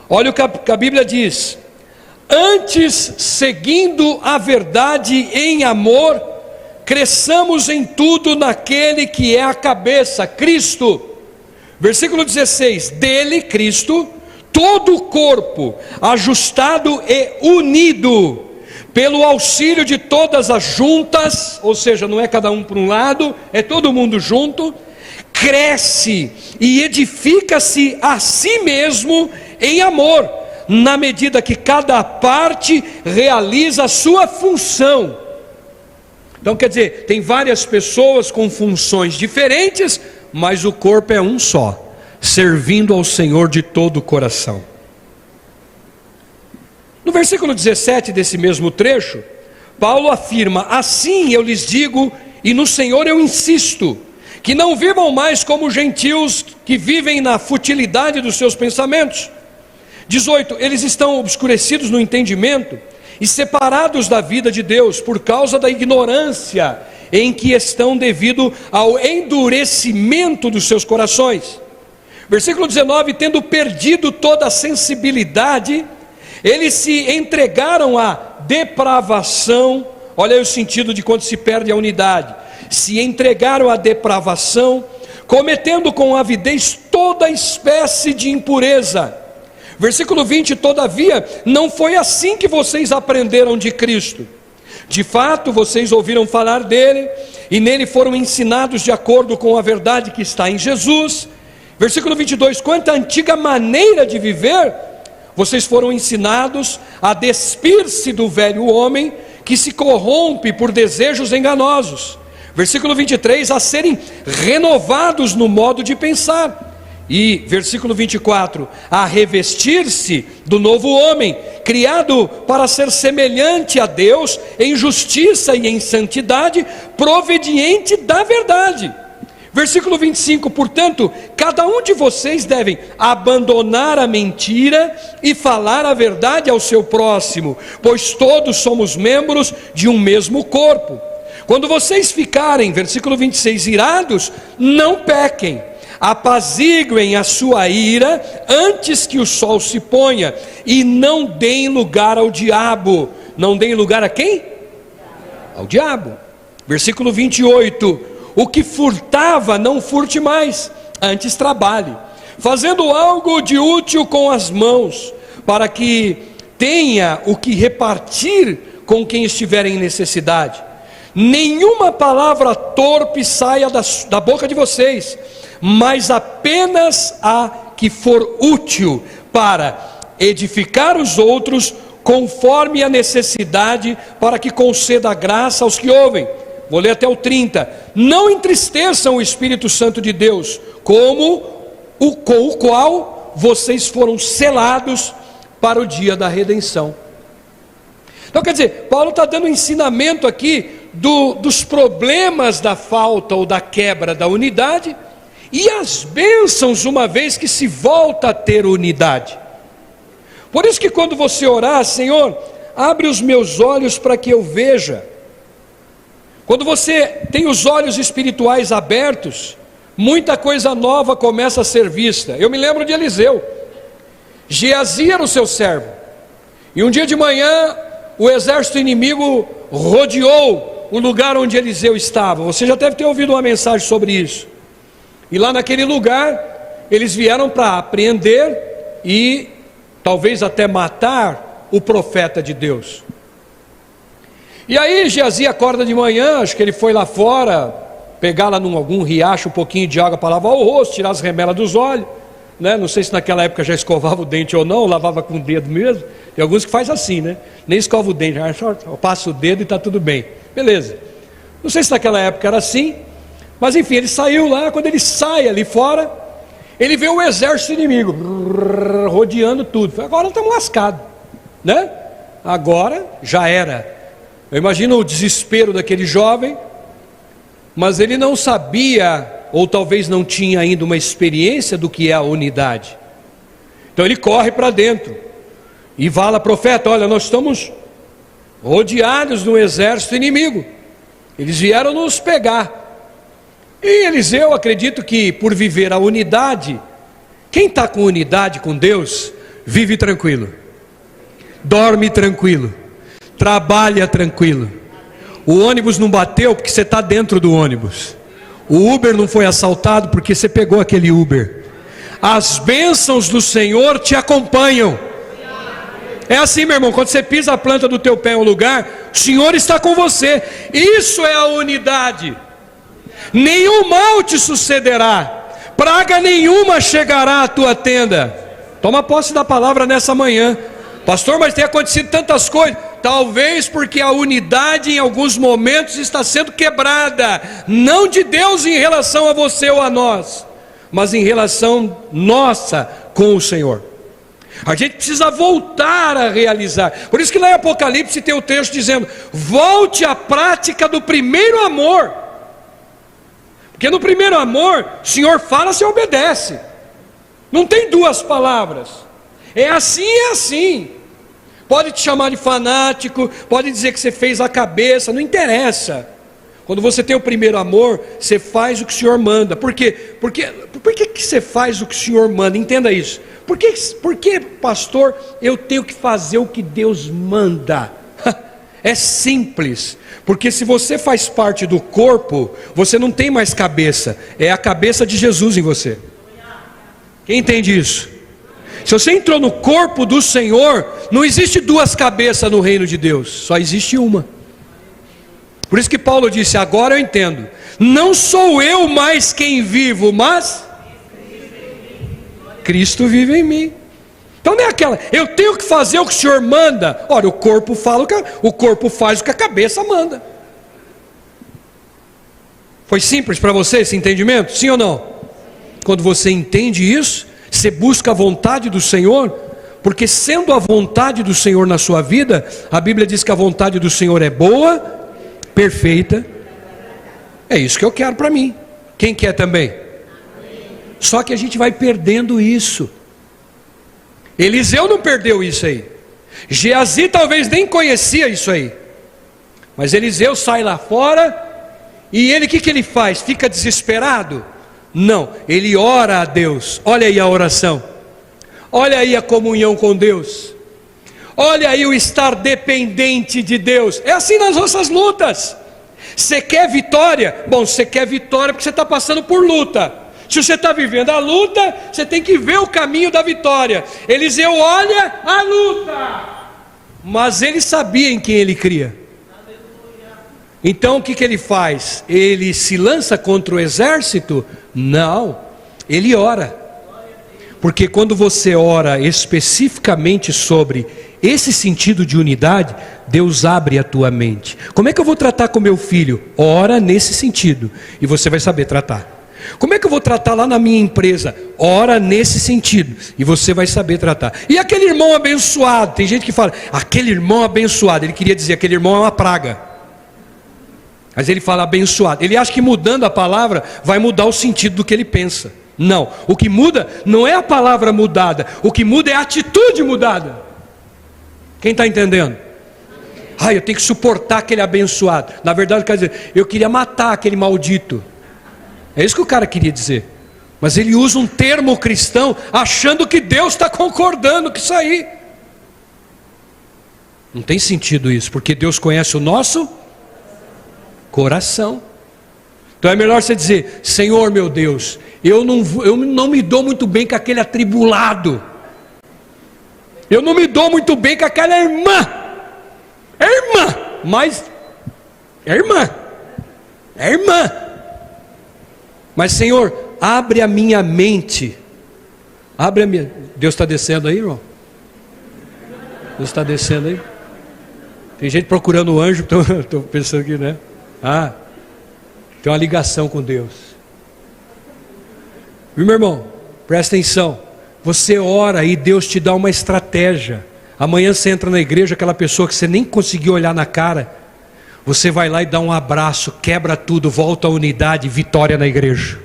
Speaker 1: Olha o que a Bíblia diz: antes, seguindo a verdade em amor, cresçamos em tudo naquele que é a cabeça, Cristo. Versículo 16: dele, Cristo, todo o corpo, ajustado e unido, pelo auxílio de todas as juntas, ou seja, não é cada um para um lado, é todo mundo junto, cresce e edifica-se a si mesmo em amor, na medida que cada parte realiza a sua função. Então quer dizer, tem várias pessoas com funções diferentes, mas o corpo é um só, servindo ao Senhor de todo o coração. No versículo 17 desse mesmo trecho, Paulo afirma: assim eu lhes digo, e no Senhor eu insisto, que não vivam mais como gentios que vivem na futilidade dos seus pensamentos. 18, eles estão obscurecidos no entendimento e separados da vida de Deus por causa da ignorância em que estão devido ao endurecimento dos seus corações. Versículo 19: tendo perdido toda a sensibilidade, eles se entregaram à depravação. Olha aí o sentido de quando se perde a unidade. Se entregaram à depravação, cometendo com avidez toda espécie de impureza. Versículo 20: todavia, não foi assim que vocês aprenderam de Cristo. De fato, vocês ouviram falar dele, e nele foram ensinados de acordo com a verdade que está em Jesus. Versículo 22: quanto à antiga maneira de viver, vocês foram ensinados a despir-se do velho homem, que se corrompe por desejos enganosos. Versículo 23: a serem renovados no modo de pensar. E versículo 24: a revestir-se do novo homem, criado para ser semelhante a Deus em justiça e em santidade, proveniente da verdade. Versículo 25: portanto, cada um de vocês deve abandonar a mentira e falar a verdade ao seu próximo, pois todos somos membros de um mesmo corpo. Quando vocês ficarem, versículo 26, irados, não pequem, apaziguem a sua ira antes que o sol se ponha, e não deem lugar ao diabo. Não deem lugar a quem? Ao diabo. Versículo 28: o que furtava, não furte mais, antes trabalhe, fazendo algo de útil com as mãos, para que tenha o que repartir com quem estiver em necessidade. Nenhuma palavra torpe saia da boca de vocês, mas apenas a que for útil para edificar os outros, conforme a necessidade, para que conceda graça aos que ouvem. Vou ler até o 30. Não entristeçam o Espírito Santo de Deus, com o qual vocês foram selados para o dia da redenção. Então, quer dizer, Paulo está dando um ensinamento aqui dos problemas da falta ou da quebra da unidade, e as bênçãos, uma vez que se volta a ter unidade. Por isso que quando você orar: Senhor, abre os meus olhos para que eu veja. Quando você tem os olhos espirituais abertos, muita coisa nova começa a ser vista. Eu me lembro de Eliseu. Geazi era o seu servo, e um dia de manhã o exército inimigo rodeou o lugar onde Eliseu estava. Você já deve ter ouvido uma mensagem sobre isso. E lá naquele lugar, eles vieram para apreender e talvez até matar o profeta de Deus. E aí Geazi acorda de manhã, acho que ele foi lá fora, pegar lá num algum riacho um pouquinho de água para lavar o rosto, tirar as remelas dos olhos, né? Não sei se naquela época já escovava o dente ou não, lavava com o dedo mesmo. Tem alguns que faz assim, né? Nem escova o dente, só passa o dedo e está tudo bem. Beleza. Não sei se naquela época era assim, mas enfim, ele saiu lá. Quando ele sai ali fora, ele vê o exército inimigo rodeando tudo. Agora estamos lascados, né? Agora já era. Eu imagino o desespero daquele jovem, mas ele não sabia, ou talvez não tinha ainda uma experiência do que é a unidade. Então ele corre para dentro e fala: profeta, olha, nós estamos rodeados de um exército inimigo, eles vieram nos pegar. E Eliseu, acredito que por viver a unidade, quem está com unidade com Deus, vive tranquilo, dorme tranquilo, trabalha tranquilo. O ônibus não bateu porque você está dentro do ônibus. O Uber não foi assaltado porque você pegou aquele Uber. As bênçãos do Senhor te acompanham. É assim, meu irmão, quando você pisa a planta do teu pé em um lugar, o Senhor está com você. Isso é a unidade. Nenhum mal te sucederá, praga nenhuma chegará à tua tenda. Toma posse da palavra nessa manhã. Pastor, mas tem acontecido tantas coisas. Talvez porque a unidade em alguns momentos está sendo quebrada, não de Deus em relação a você ou a nós, mas em relação nossa com o Senhor. A gente precisa voltar a realizar. Por isso que lá em Apocalipse tem o texto dizendo: volte à prática do primeiro amor. Porque no primeiro amor, o Senhor fala, você obedece. Não tem duas palavras. É assim e é assim. Pode te chamar de fanático, pode dizer que você fez a cabeça, não interessa.
Speaker 2: Quando você tem o primeiro amor, você faz o que o Senhor manda. Por quê? Por que você faz o que o Senhor manda? Entenda isso. Por que, pastor, eu tenho que fazer o que Deus manda? É simples. Porque se você faz parte do corpo, você não tem mais cabeça. É a cabeça de Jesus em você. Quem entende isso? Se você entrou no corpo do Senhor, não existe duas cabeças no reino de Deus. Só existe uma. Por isso que Paulo disse, agora eu entendo. Não sou eu mais quem vivo, mas Cristo vive em mim. Então não é aquela, eu tenho que fazer o que o Senhor manda. Ora, o corpo faz o que a cabeça manda. Foi simples para você esse entendimento? Sim ou não? Quando você entende isso, você busca a vontade do Senhor, porque sendo a vontade do Senhor na sua vida, a Bíblia diz que a vontade do Senhor é boa, perfeita. É isso que eu quero para mim. Quem quer também? Só que a gente vai perdendo isso. Eliseu não perdeu isso aí. Geazi talvez nem conhecia isso aí. Mas Eliseu sai lá fora. E ele, o que ele faz? Fica desesperado? Não, ele ora a Deus. Olha aí a oração. Olha aí a comunhão com Deus. Olha aí o estar dependente de Deus. É assim nas nossas lutas. Você quer vitória? Bom, você quer vitória porque você está passando por luta. Se você está vivendo a luta, você tem que ver o caminho da vitória. Eliseu olha a luta, mas ele sabia em quem ele cria. Então o que ele faz? Ele se lança contra o exército? Não, ele ora. Porque quando você ora especificamente sobre esse sentido de unidade, Deus abre a tua mente. Como é que eu vou tratar com meu filho? Ora nesse sentido, e você vai saber tratar. Como é que eu vou tratar lá na minha empresa? Ora nesse sentido, e você vai saber tratar. E aquele irmão abençoado, tem gente que fala, aquele irmão abençoado, ele queria dizer, aquele irmão é uma praga. Mas ele fala abençoado, ele acha que mudando a palavra, vai mudar o sentido do que ele pensa. Não, o que muda não é a palavra mudada, o que muda é a atitude mudada. Quem está entendendo? Eu tenho que suportar aquele abençoado. Na verdade, quer dizer, eu queria matar aquele maldito. É isso que o cara queria dizer. Mas ele usa um termo cristão, achando que Deus está concordando com isso aí. Não tem sentido isso, porque Deus conhece o nosso coração. Então é melhor você dizer, Senhor meu Deus, eu não me dou muito bem com aquele atribulado. Eu não me dou muito bem com aquela irmã. É irmã, mas é irmã. É irmã. Mas Senhor, abre a minha mente. Abre a minha... Deus está descendo aí, irmão? Deus está descendo aí? Tem gente procurando o anjo, estou pensando aqui, né? Tem uma ligação com Deus. Viu, meu irmão? Presta atenção. Você ora e Deus te dá uma estratégia. Amanhã você entra na igreja, aquela pessoa que você nem conseguiu olhar na cara, você vai lá e dá um abraço, quebra tudo, volta à unidade, vitória na igreja.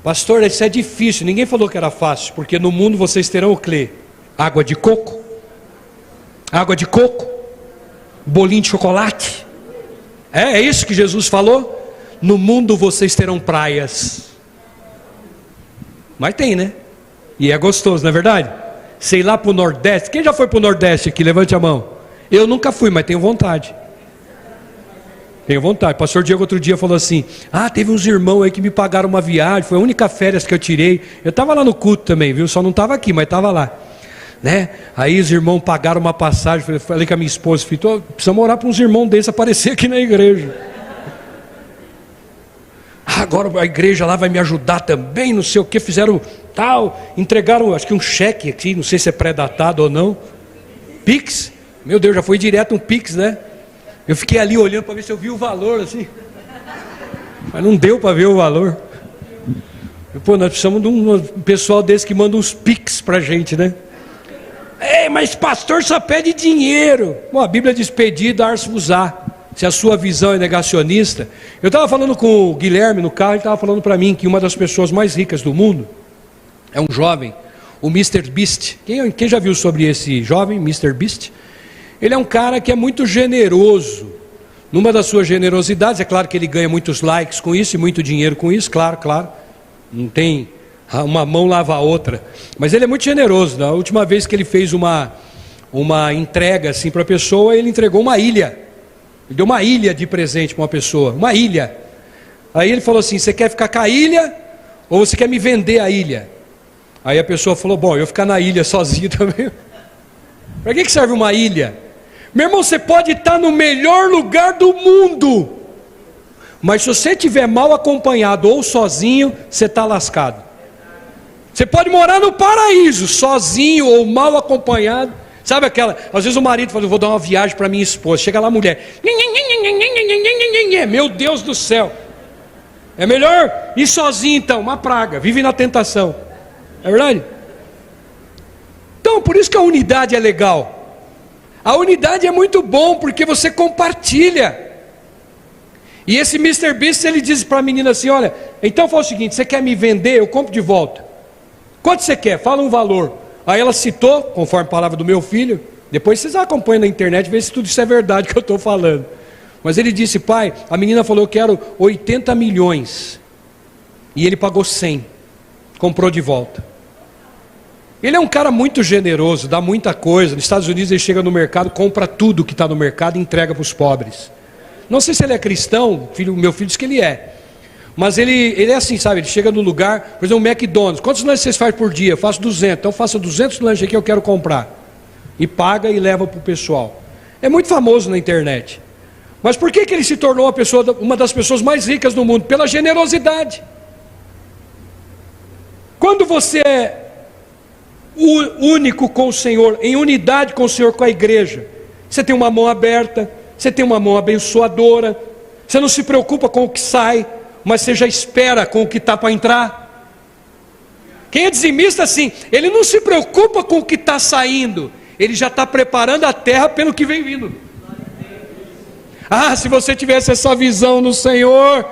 Speaker 2: Pastor, isso é difícil. Ninguém falou que era fácil, porque no mundo vocês terão o quê? Água de coco? Água de coco? Bolinho de chocolate? É isso que Jesus falou? No mundo vocês terão praias. Mas tem, né? E é gostoso, não é verdade? Sei lá para o Nordeste. Quem já foi para o Nordeste aqui? Levante a mão. Eu nunca fui, mas tenho vontade. Tenho vontade. O pastor Diego outro dia falou assim, teve uns irmãos aí que me pagaram uma viagem, foi a única férias que eu tirei. Eu estava lá no culto também, viu? Só não estava aqui, mas estava lá, né? Aí os irmãos pagaram uma passagem. Falei com a minha esposa, precisamos orar para uns irmãos desses aparecer aqui na igreja. Agora a igreja lá vai me ajudar também, não sei o que, fizeram tal, entregaram acho que um cheque aqui, não sei se é pré-datado ou não. Pix, meu Deus, já foi direto um Pix, né? Eu fiquei ali olhando para ver se eu vi o valor assim, mas não deu para ver o valor. Nós precisamos de um pessoal desse que manda uns Pix para a gente, né? Mas pastor só pede dinheiro. Bom, a Bíblia diz pedir, dar-se-vos-á. Se a sua visão é negacionista. Eu estava falando com o Guilherme no carro, ele estava falando para mim que uma das pessoas mais ricas do mundo é um jovem, o Mr. Beast. Quem já viu sobre esse jovem, Mr. Beast? Ele é um cara que é muito generoso, numa das suas generosidades, é claro que ele ganha muitos likes com isso e muito dinheiro com isso, claro, não tem uma mão lava a outra, mas ele é muito generoso. Na última vez que ele fez uma entrega assim para a pessoa, ele entregou uma ilha, ele deu uma ilha de presente para uma pessoa, uma ilha. Aí ele falou assim: você quer ficar com a ilha ou você quer me vender a ilha? Aí a pessoa falou: bom, eu ficar na ilha sozinho também. Para que serve uma ilha? Meu irmão, você pode estar no melhor lugar do mundo, mas se você estiver mal acompanhado ou sozinho, você está lascado. Você pode morar no paraíso, sozinho ou mal acompanhado. Sabe aquela, às vezes o marido fala: eu vou dar uma viagem para minha esposa. Chega lá a mulher: meu Deus do céu, é melhor ir sozinho então, uma praga, vive na tentação. É verdade? Então, por isso que a unidade é legal. A unidade é muito bom, porque você compartilha. E esse Mr. Beast, ele diz para a menina assim: olha, então faz o seguinte, você quer me vender, eu compro de volta. Quanto você quer? Fala um valor. Aí ela citou, conforme a palavra do meu filho. Depois vocês acompanham na internet, vê se tudo isso é verdade que eu estou falando. Mas ele disse: pai, a menina falou: eu quero 80 milhões. E ele pagou 100. Comprou de volta. Ele é um cara muito generoso, dá muita coisa. Nos Estados Unidos ele chega no mercado, compra tudo que está no mercado e entrega para os pobres. Não sei se ele é cristão, meu filho diz que ele é. Mas ele é assim, sabe? Ele chega no lugar, por exemplo, um McDonald's. Quantos lanches vocês fazem por dia? Eu faço 200. Então faça 200 lanches aqui, eu quero comprar. E paga e leva para o pessoal. É muito famoso na internet. Mas por que ele se tornou uma das pessoas mais ricas do mundo? Pela generosidade. Quando você é único com o Senhor, em unidade com o Senhor, com a igreja, você tem uma mão aberta, você tem uma mão abençoadora, você não se preocupa com o que sai, mas você já espera com o que está para entrar. Quem é dizimista assim, ele não se preocupa com o que está saindo, ele já está preparando a terra pelo que vem vindo. Ah, se você tivesse essa visão no Senhor,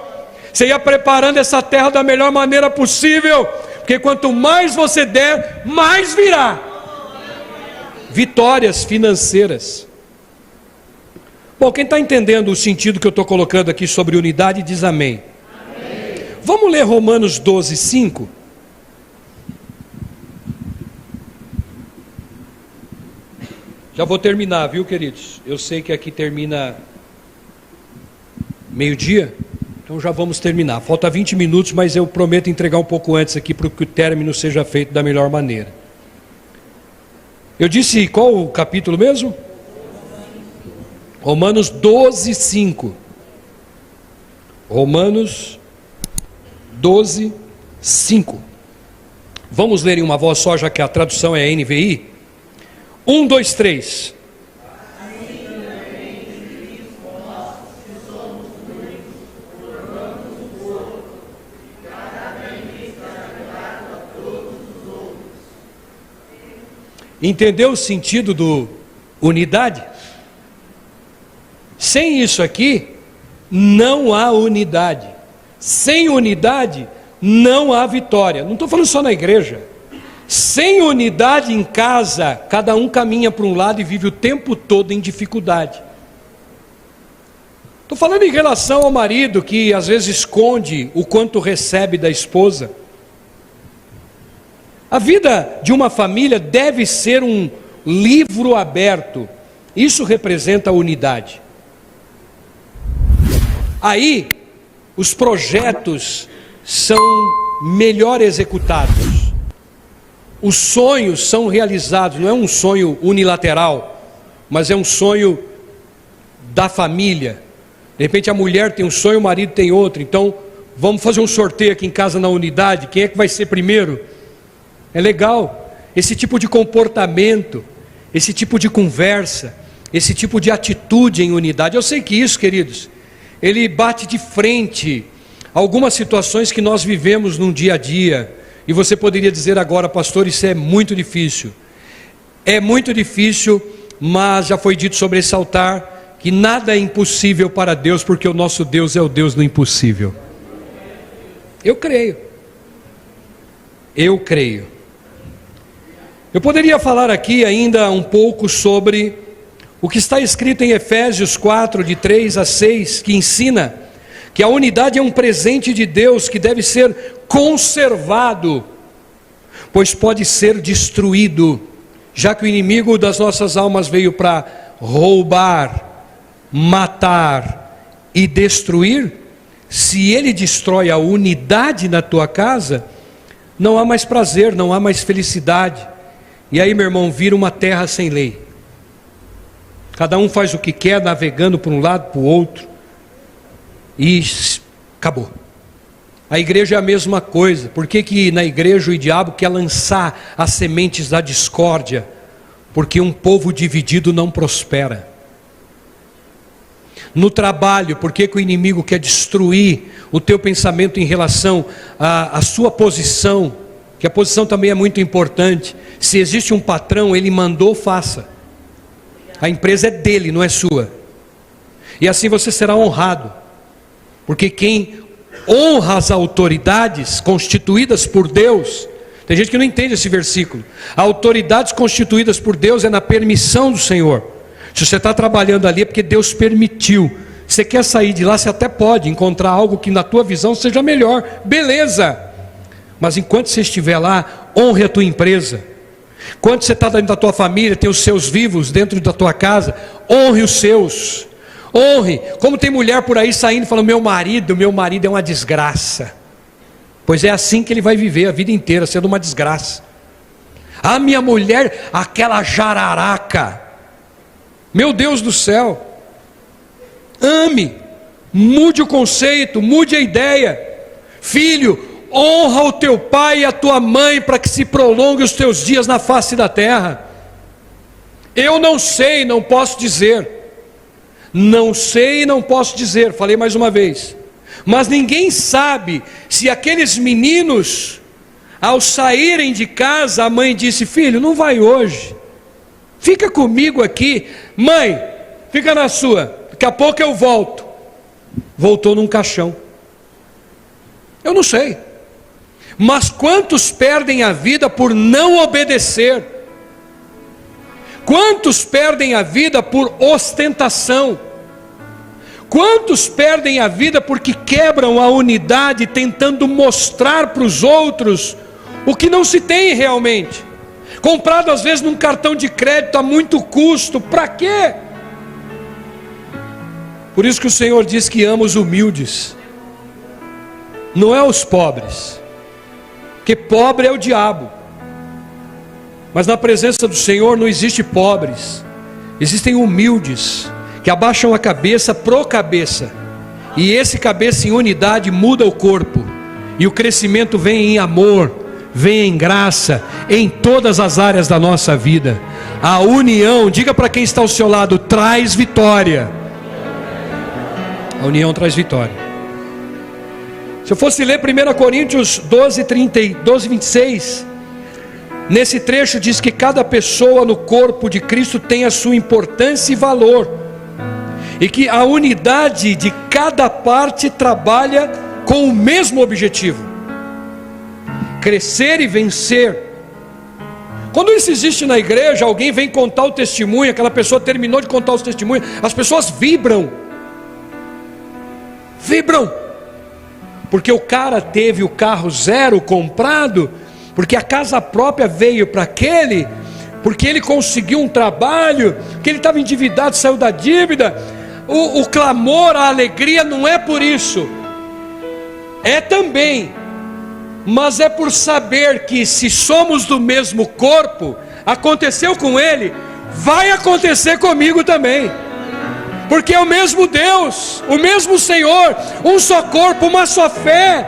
Speaker 2: você ia preparando essa terra da melhor maneira possível, porque quanto mais você der, mais virá vitórias financeiras. Bom, quem está entendendo o sentido que eu estou colocando aqui sobre unidade, diz amém. Amém. Vamos ler Romanos 12, 5. Já vou terminar, viu, queridos? Eu sei que aqui termina meio-dia. Então já vamos terminar, falta 20 minutos, mas eu prometo entregar um pouco antes aqui para que o término seja feito da melhor maneira. Eu disse qual o capítulo mesmo? Romanos 12, 5. Romanos 12, 5. Vamos ler em uma voz só, já que a tradução é a NVI? 1, 2, 3. Entendeu o sentido do unidade? Sem isso aqui, não há unidade. Sem unidade, não há vitória. Não estou falando só na igreja. Sem unidade em casa, cada um caminha para um lado e vive o tempo todo em dificuldade. Estou falando em relação ao marido que às vezes esconde o quanto recebe da esposa. A vida de uma família deve ser um livro aberto. Isso representa a unidade. Aí, os projetos são melhor executados. Os sonhos são realizados. Não é um sonho unilateral, mas é um sonho da família. De repente a mulher tem um sonho, o marido tem outro. Então, vamos fazer um sorteio aqui em casa na unidade. Quem é que vai ser primeiro? É legal, esse tipo de comportamento, esse tipo de conversa, esse tipo de atitude em unidade. Eu sei que isso, queridos, ele bate de frente a algumas situações que nós vivemos num dia a dia. E você poderia dizer agora: pastor, isso é muito difícil. É muito difícil, mas já foi dito sobre esse altar que nada é impossível para Deus, porque o nosso Deus é o Deus do impossível. Eu creio. Eu creio. Eu poderia falar aqui ainda um pouco sobre o que está escrito em Efésios 4, de 3 a 6, que ensina que a unidade é um presente de Deus que deve ser conservado, pois pode ser destruído, já que o inimigo das nossas almas veio para roubar, matar e destruir. Se ele destrói a unidade na tua casa, não há mais prazer, não há mais felicidade. E aí, meu irmão, vira uma terra sem lei. Cada um faz o que quer, navegando para um lado, para o outro, e acabou. A igreja é a mesma coisa. Por que na igreja o diabo quer lançar as sementes da discórdia? Porque um povo dividido não prospera. No trabalho, por que o inimigo quer destruir o teu pensamento em relação à sua posição? Que a posição também é muito importante. Se existe um patrão, ele mandou, faça. A empresa é dele, não é sua. E assim você será honrado. Porque quem honra as autoridades constituídas por Deus, tem gente que não entende esse versículo. Autoridades constituídas por Deus é na permissão do Senhor. Se você está trabalhando ali é porque Deus permitiu. Você quer sair de lá, você até pode encontrar algo que na tua visão seja melhor, beleza. Mas enquanto você estiver lá, honre a tua empresa. Enquanto você está dentro da tua família, tem os seus vivos dentro da tua casa, honre os seus. Honre. Como tem mulher por aí saindo falando, meu marido é uma desgraça. Pois é assim que ele vai viver a vida inteira, sendo uma desgraça. A minha mulher, aquela jararaca. Meu Deus do céu. Ame, mude o conceito, mude a ideia. Filho, honra o teu pai e a tua mãe para que se prolongue os teus dias na face da terra. Eu não sei, não posso dizer. Não sei, não posso dizer, falei mais uma vez. Mas ninguém sabe se aqueles meninos, ao saírem de casa, a mãe disse, filho, não vai hoje. Fica comigo aqui. Mãe, fica na sua. Daqui a pouco eu volto. Voltou num caixão. Eu não sei. Mas quantos perdem a vida por não obedecer? Quantos perdem a vida por ostentação? Quantos perdem a vida porque quebram a unidade, tentando mostrar para os outros o que não se tem realmente? Comprado às vezes num cartão de crédito a muito custo, para quê? Por isso que o Senhor diz que ama os humildes, não é os pobres, porque pobre é o diabo. Mas na presença do Senhor não existe pobres, existem humildes, que abaixam a cabeça pro cabeça, e esse cabeça em unidade muda o corpo, e o crescimento vem em amor, vem em graça, em todas as áreas da nossa vida. A união, diga para quem está ao seu lado, traz vitória. A união traz vitória. Se eu fosse ler 1 Coríntios 12, 26, nesse trecho diz que cada pessoa no corpo de Cristo tem a sua importância e valor, e que a unidade de cada parte trabalha com o mesmo objetivo: crescer e vencer. Quando isso existe na igreja, alguém vem contar o testemunho, aquela pessoa terminou de contar os testemunhos, as pessoas vibram, porque o cara teve o carro zero comprado, porque a casa própria veio para aquele, porque ele conseguiu um trabalho, que ele estava endividado, saiu da dívida. O clamor, a alegria não é por isso, é também, mas é por saber que se somos do mesmo corpo, aconteceu com ele, vai acontecer comigo também, porque é o mesmo Deus, o mesmo Senhor, um só corpo, uma só fé.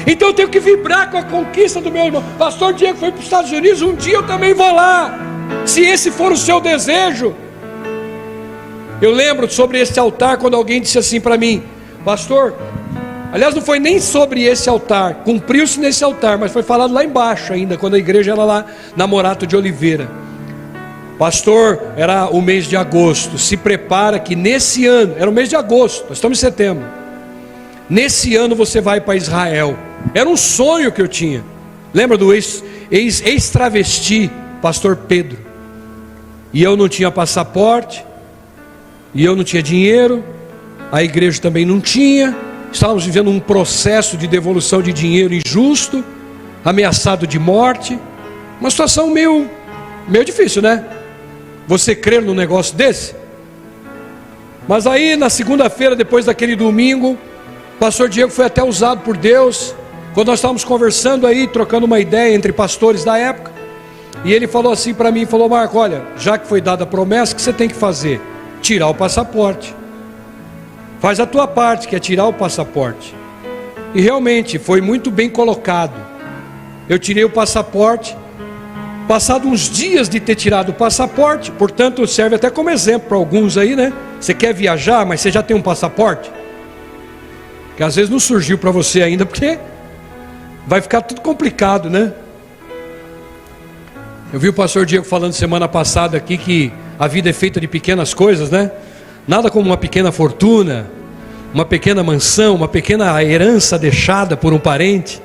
Speaker 2: Então eu tenho que vibrar com a conquista do meu irmão. Pastor Diego foi para os Estados Unidos, um dia eu também vou lá, se esse for o seu desejo. Eu lembro sobre esse altar, quando alguém disse assim para mim, pastor, aliás não foi nem sobre esse altar, cumpriu-se nesse altar, mas foi falado lá embaixo ainda, quando a igreja era lá na Morato de Oliveira. Pastor, era o mês de agosto, se prepara que nesse ano, era o mês de agosto, nós estamos em setembro, nesse ano você vai para Israel. Era um sonho que eu tinha. Lembra do ex-travesti, pastor Pedro? E eu não tinha passaporte, E eu não tinha dinheiro, a igreja também não tinha. Estávamos vivendo um processo de devolução de dinheiro injusto, ameaçado de morte. Uma situação meio difícil, né? Você crer num negócio desse? Mas aí na segunda-feira, depois daquele domingo, o pastor Diego foi até usado por Deus. Quando nós estávamos conversando aí, trocando uma ideia entre pastores da época, e ele falou assim para mim, falou: Marco, olha, já que foi dada a promessa, o que você tem que fazer? Tirar o passaporte. Faz a tua parte, que é tirar o passaporte. E realmente foi muito bem colocado. Eu tirei o passaporte. Passado uns dias de ter tirado o passaporte, portanto serve até como exemplo para alguns aí, né? Você quer viajar, mas você já tem um passaporte? Que às vezes não surgiu para você ainda, porque vai ficar tudo complicado, né? Eu vi o pastor Diego falando semana passada aqui que a vida é feita de pequenas coisas, né? Nada como uma pequena fortuna, uma pequena mansão, uma pequena herança deixada por um parente.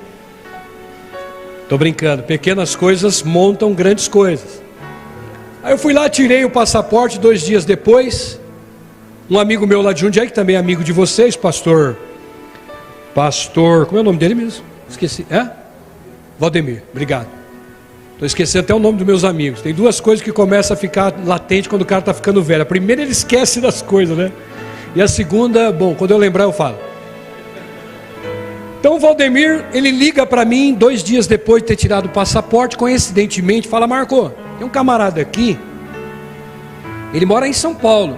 Speaker 2: Estou brincando, pequenas coisas montam grandes coisas. Aí eu fui lá, tirei o passaporte. 2 dias depois, um amigo meu lá de Jundiaí, que também é amigo de vocês, pastor, como é o nome dele mesmo? Esqueci, Valdemir, obrigado. Estou esquecendo até o nome dos meus amigos. Tem 2 coisas que começam a ficar latente quando o cara está ficando velho. A primeira, ele esquece das coisas, né? E a segunda, bom, quando eu lembrar eu falo. Então o Valdemir, ele liga para mim 2 dias depois de ter tirado o passaporte, coincidentemente, fala: Marco, tem um camarada aqui, ele mora em São Paulo,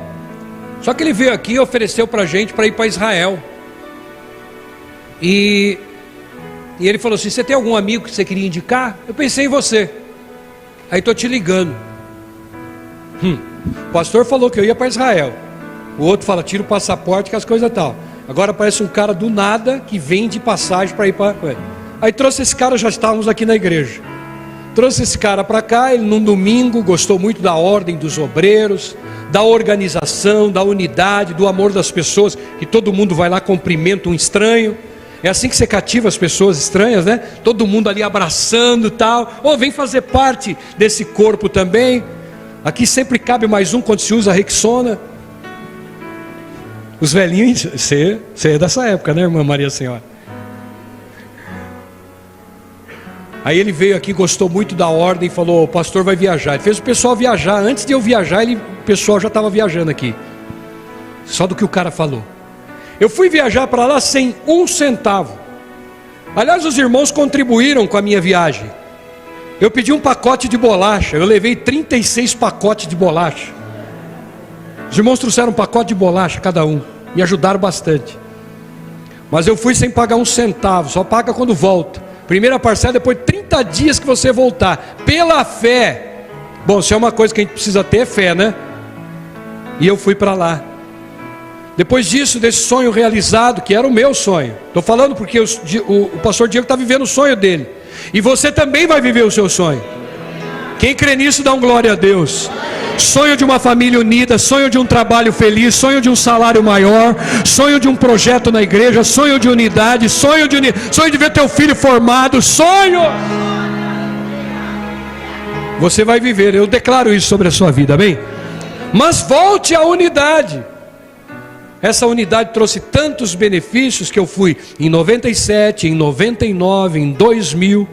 Speaker 2: só que ele veio aqui e ofereceu para a gente para ir para Israel. E ele falou assim: você tem algum amigo que você queria indicar? Eu pensei em você, aí estou te ligando. O pastor falou que eu ia para Israel, o outro fala: tira o passaporte que as coisas tal. Agora aparece um cara do nada que vende passagem para ir para... Aí trouxe esse cara, já estávamos aqui na igreja. Trouxe esse cara para cá, ele num domingo gostou muito da ordem dos obreiros, da organização, da unidade, do amor das pessoas, que todo mundo vai lá, cumprimenta um estranho. É assim que você cativa as pessoas estranhas, né? Todo mundo ali abraçando e tal. Vem fazer parte desse corpo também. Aqui sempre cabe mais um quando se usa a Rexona. Os velhinhos, você é dessa época, né, irmã Maria Senhora? Aí ele veio aqui, gostou muito da ordem, falou: o pastor vai viajar. Ele fez o pessoal viajar. Antes de eu viajar, o pessoal já estava viajando aqui. Só do que o cara falou. Eu fui viajar para lá sem 1 centavo. Aliás, os irmãos contribuíram com a minha viagem. Eu pedi um pacote de bolacha. Eu levei 36 pacotes de bolacha. Os irmãos trouxeram um pacote de bolacha cada um, me ajudaram bastante. Mas eu fui sem pagar 1 centavo, só paga quando volta. Primeira parcela depois de 30 dias que você voltar, pela fé. Bom, se é uma coisa que a gente precisa ter, é fé, né? E eu fui para lá. Depois disso, desse sonho realizado, que era o meu sonho. Estou falando porque o pastor Diego está vivendo o sonho dele. E você também vai viver o seu sonho. Quem crê nisso, dá um glória a Deus. Sonho de uma família unida, sonho de um trabalho feliz, sonho de um salário maior, sonho de um projeto na igreja, sonho de unidade, sonho de ver teu filho formado, sonho. Você vai viver, eu declaro isso sobre a sua vida, amém? Mas volte à unidade. Essa unidade trouxe tantos benefícios que eu fui em 97, em 99, em 2000.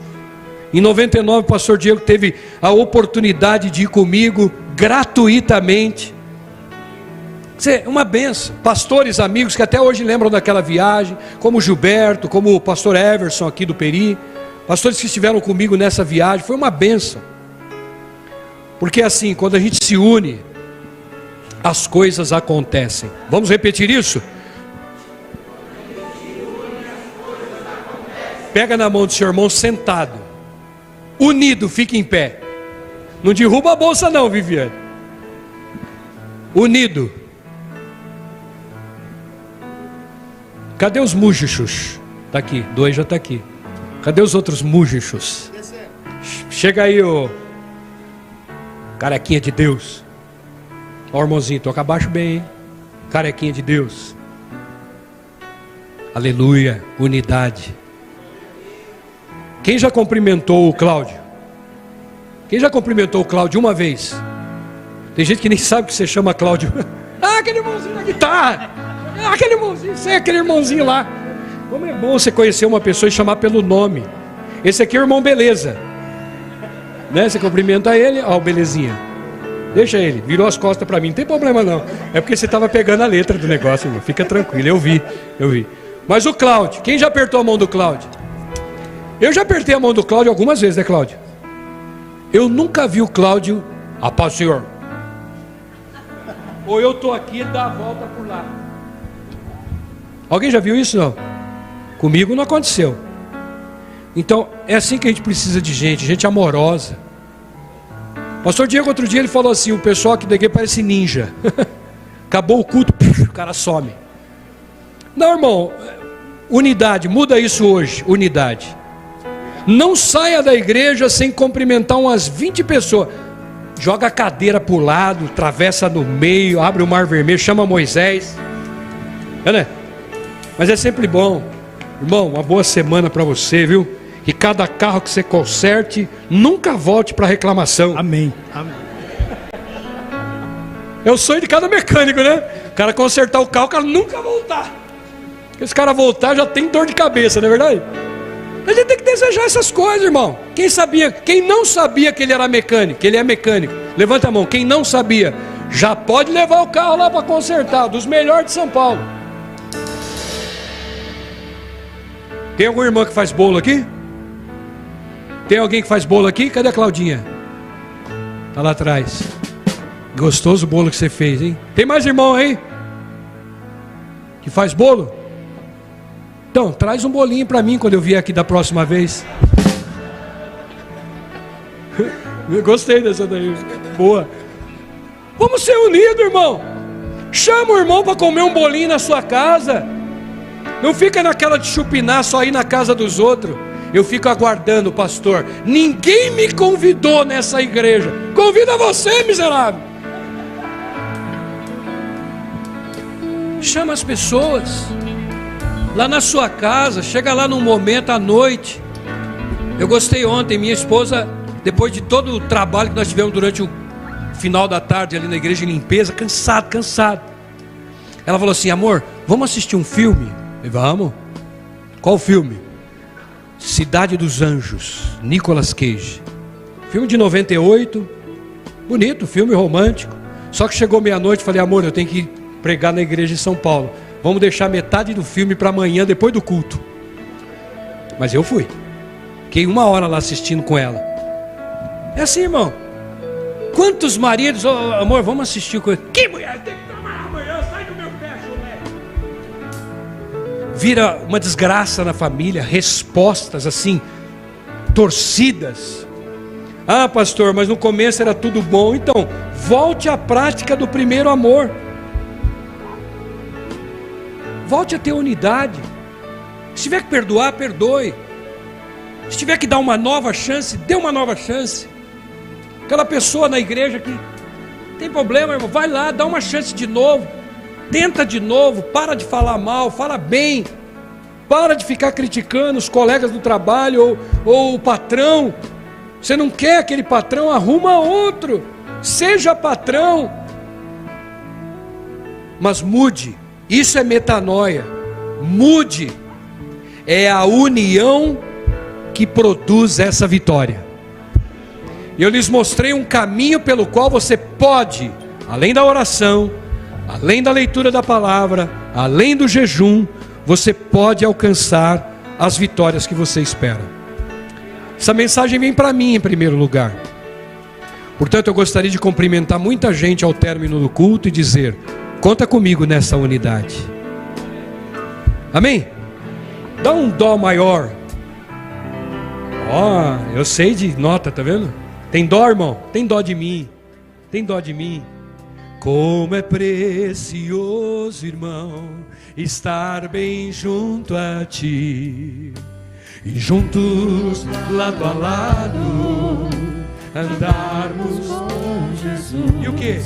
Speaker 2: Em 99 o pastor Diego teve a oportunidade de ir comigo gratuitamente. Uma benção. Pastores amigos que até hoje lembram daquela viagem, como o Gilberto, como o pastor Everson aqui do Peri, pastores que estiveram comigo nessa viagem. Foi uma benção. Porque assim, quando a gente se une, as coisas acontecem. Vamos repetir isso? Pega na mão do seu irmão sentado. Unido, fica em pé. Não derruba a bolsa não, Viviane. Unido. Cadê os múgichos? Está aqui, 2 já está aqui. Cadê os outros múgichos? Chega aí, ô carequinha de Deus. Ó, irmãozinho, toca baixo bem, hein? Carequinha de Deus. Aleluia, unidade. Quem já cumprimentou o Cláudio? Quem já cumprimentou o Cláudio uma vez? Tem gente que nem sabe que você chama Cláudio. Ah, aquele irmãozinho da guitarra. Ah, aquele irmãozinho, sei, aquele irmãozinho lá. Como é bom você conhecer uma pessoa e chamar pelo nome. Esse aqui é o irmão Beleza. Né? Você cumprimenta ele, ó, belezinha. Deixa ele, virou as costas para mim, não tem problema não. É porque você estava pegando a letra do negócio, irmão. Fica tranquilo, eu vi. Mas o Cláudio, quem já apertou a mão do Cláudio? Eu já apertei a mão do Cláudio algumas vezes, né, Cláudio? Eu nunca vi o Cláudio, a paz do Senhor. Ou eu tô aqui, ele dá a volta por lá. Alguém já viu isso, não? Comigo não aconteceu. Então, é assim que a gente precisa de gente amorosa. Pastor Diego, outro dia, ele falou assim, o pessoal aqui da igreja parece ninja. Acabou o culto, o cara some. Não, irmão, unidade, muda isso hoje, unidade. Não saia da igreja sem cumprimentar umas 20 pessoas. Joga a cadeira para o lado, atravessa no meio, abre o mar vermelho, chama Moisés. É, né? Mas é sempre bom. Irmão, uma boa semana para você, viu? Que cada carro que você conserte nunca volte para reclamação.
Speaker 3: Amém. Amém.
Speaker 2: É o sonho de cada mecânico, né? O cara consertar o carro, o cara nunca voltar. Porque esse cara voltar já tem dor de cabeça, não é verdade? A gente tem que desejar essas coisas, irmão. Quem não sabia que ele era mecânico, que ele é mecânico, levanta a mão. Quem não sabia, já pode levar o carro lá para consertar, dos melhores de São Paulo. Tem alguma irmã que faz bolo aqui? Tem alguém que faz bolo aqui? Cadê a Claudinha? Tá lá atrás. Gostoso o bolo que você fez, hein? Tem mais irmão aí? Que faz bolo? Então, traz um bolinho para mim quando eu vier aqui da próxima vez. Eu gostei dessa daí. Boa. Vamos ser unidos, irmão. Chama o irmão para comer um bolinho na sua casa. Não fica naquela de chupinar só ir na casa dos outros. Eu fico aguardando, pastor. Ninguém me convidou nessa igreja. Convida você, miserável. Chama as pessoas. Lá na sua casa, chega lá num momento à noite. Eu gostei ontem, minha esposa, depois de todo o trabalho que nós tivemos durante o final da tarde ali na igreja de limpeza, cansado. Ela falou assim, amor, vamos assistir um filme? Eu falei, vamos. Qual filme? Cidade dos Anjos, Nicolas Cage. Filme de 98, bonito, filme romântico. Só que chegou meia-noite, falei, amor, eu tenho que pregar na igreja em São Paulo. Vamos deixar metade do filme para amanhã, depois do culto. Mas eu fui. Fiquei 1 hora lá assistindo com ela. É assim, irmão. Quantos maridos, oh, amor, vamos assistir com ele. Que mulher, tem que tomar amanhã, sai do meu pé, chulé. Vira uma desgraça na família, respostas assim, torcidas. Ah, pastor, mas no começo era tudo bom. Então, volte à prática do primeiro amor. Volte a ter unidade. Se tiver que perdoar, perdoe. Se tiver que dar uma nova chance, dê uma nova chance. Aquela pessoa na igreja que tem problema, irmão, vai lá, dá uma chance de novo. Tenta de novo, para de falar mal, fala bem. Para de ficar criticando os colegas do trabalho ou o patrão. Você não quer aquele patrão, arruma outro. Seja patrão. Mas mude. Isso é metanoia. Mude. É a união que produz essa vitória. Eu lhes mostrei um caminho pelo qual você pode, além da oração, além da leitura da palavra, além do jejum, você pode alcançar as vitórias que você espera. Essa mensagem vem para mim em primeiro lugar. Portanto, eu gostaria de cumprimentar muita gente ao término do culto e dizer: conta comigo nessa unidade. Amém? Dá um dó maior. Ó, eu sei de nota, tá vendo? Tem dó, irmão? Tem dó de mim. Tem dó de mim. Como é precioso, irmão, estar bem junto a ti, e juntos, lado a lado, andarmos com Jesus. E o que?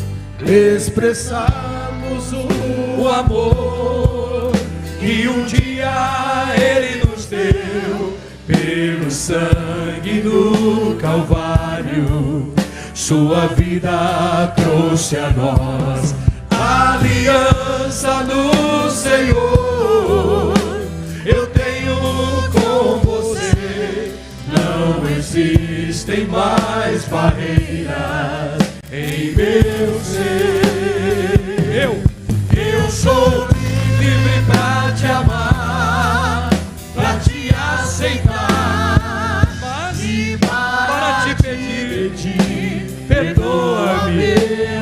Speaker 2: Expressarmos o amor que um dia Ele nos deu pelo sangue do Calvário. Sua vida trouxe a nós
Speaker 1: aliança no Senhor eu tenho com você. Não existem mais barreiras em meu ser. Eu sou livre pra te amar, pra te aceitar, e para te pedir, perdoa-me,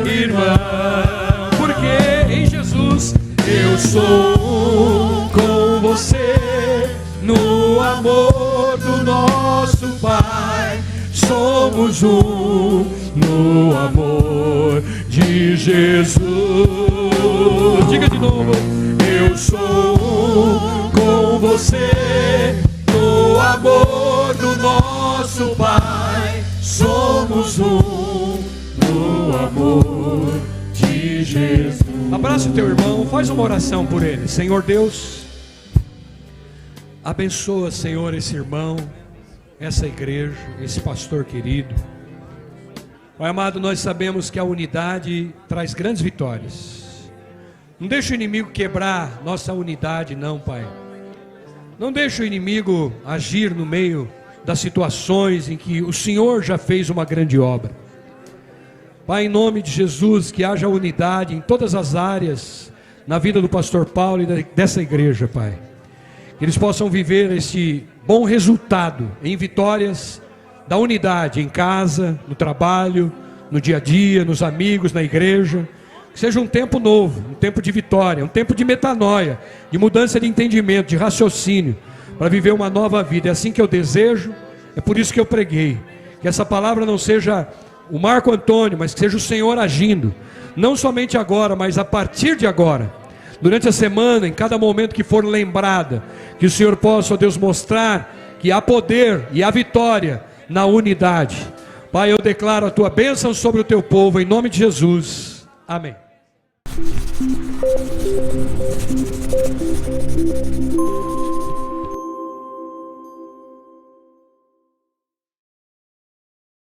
Speaker 1: irmão, porque em Jesus eu sou com você, no amor do nosso Pai, somos um no amor de Jesus. Diga de novo: eu sou com você, no amor do nosso Pai, somos um no amor de Jesus. Abraça o teu irmão, faz uma oração por ele. Senhor Deus, abençoa, Senhor, esse irmão, essa igreja, esse pastor querido. Pai amado, nós sabemos que a unidade traz grandes vitórias. Não deixa o inimigo quebrar nossa unidade, não, Pai. Não deixa o inimigo agir no meio das situações em que o Senhor já fez uma grande obra. Pai, em nome de Jesus, que haja unidade em todas as áreas na vida do pastor Paulo e dessa igreja, Pai. Que eles possam viver este bom resultado em vitórias da unidade em casa, no trabalho, no dia a dia, nos amigos, na igreja. Que seja um tempo novo, um tempo de vitória, um tempo de metanoia, de mudança de entendimento, de raciocínio, para viver uma nova vida. É assim que eu desejo, é por isso que eu preguei. Que essa palavra não seja o Marco Antônio, mas que seja o Senhor agindo, não somente agora, mas a partir de agora, durante a semana, em cada momento que for lembrada, que o Senhor possa, ó Deus, mostrar que há poder e há vitória na unidade. Pai, eu declaro a tua bênção sobre o teu povo, em nome de Jesus, amém.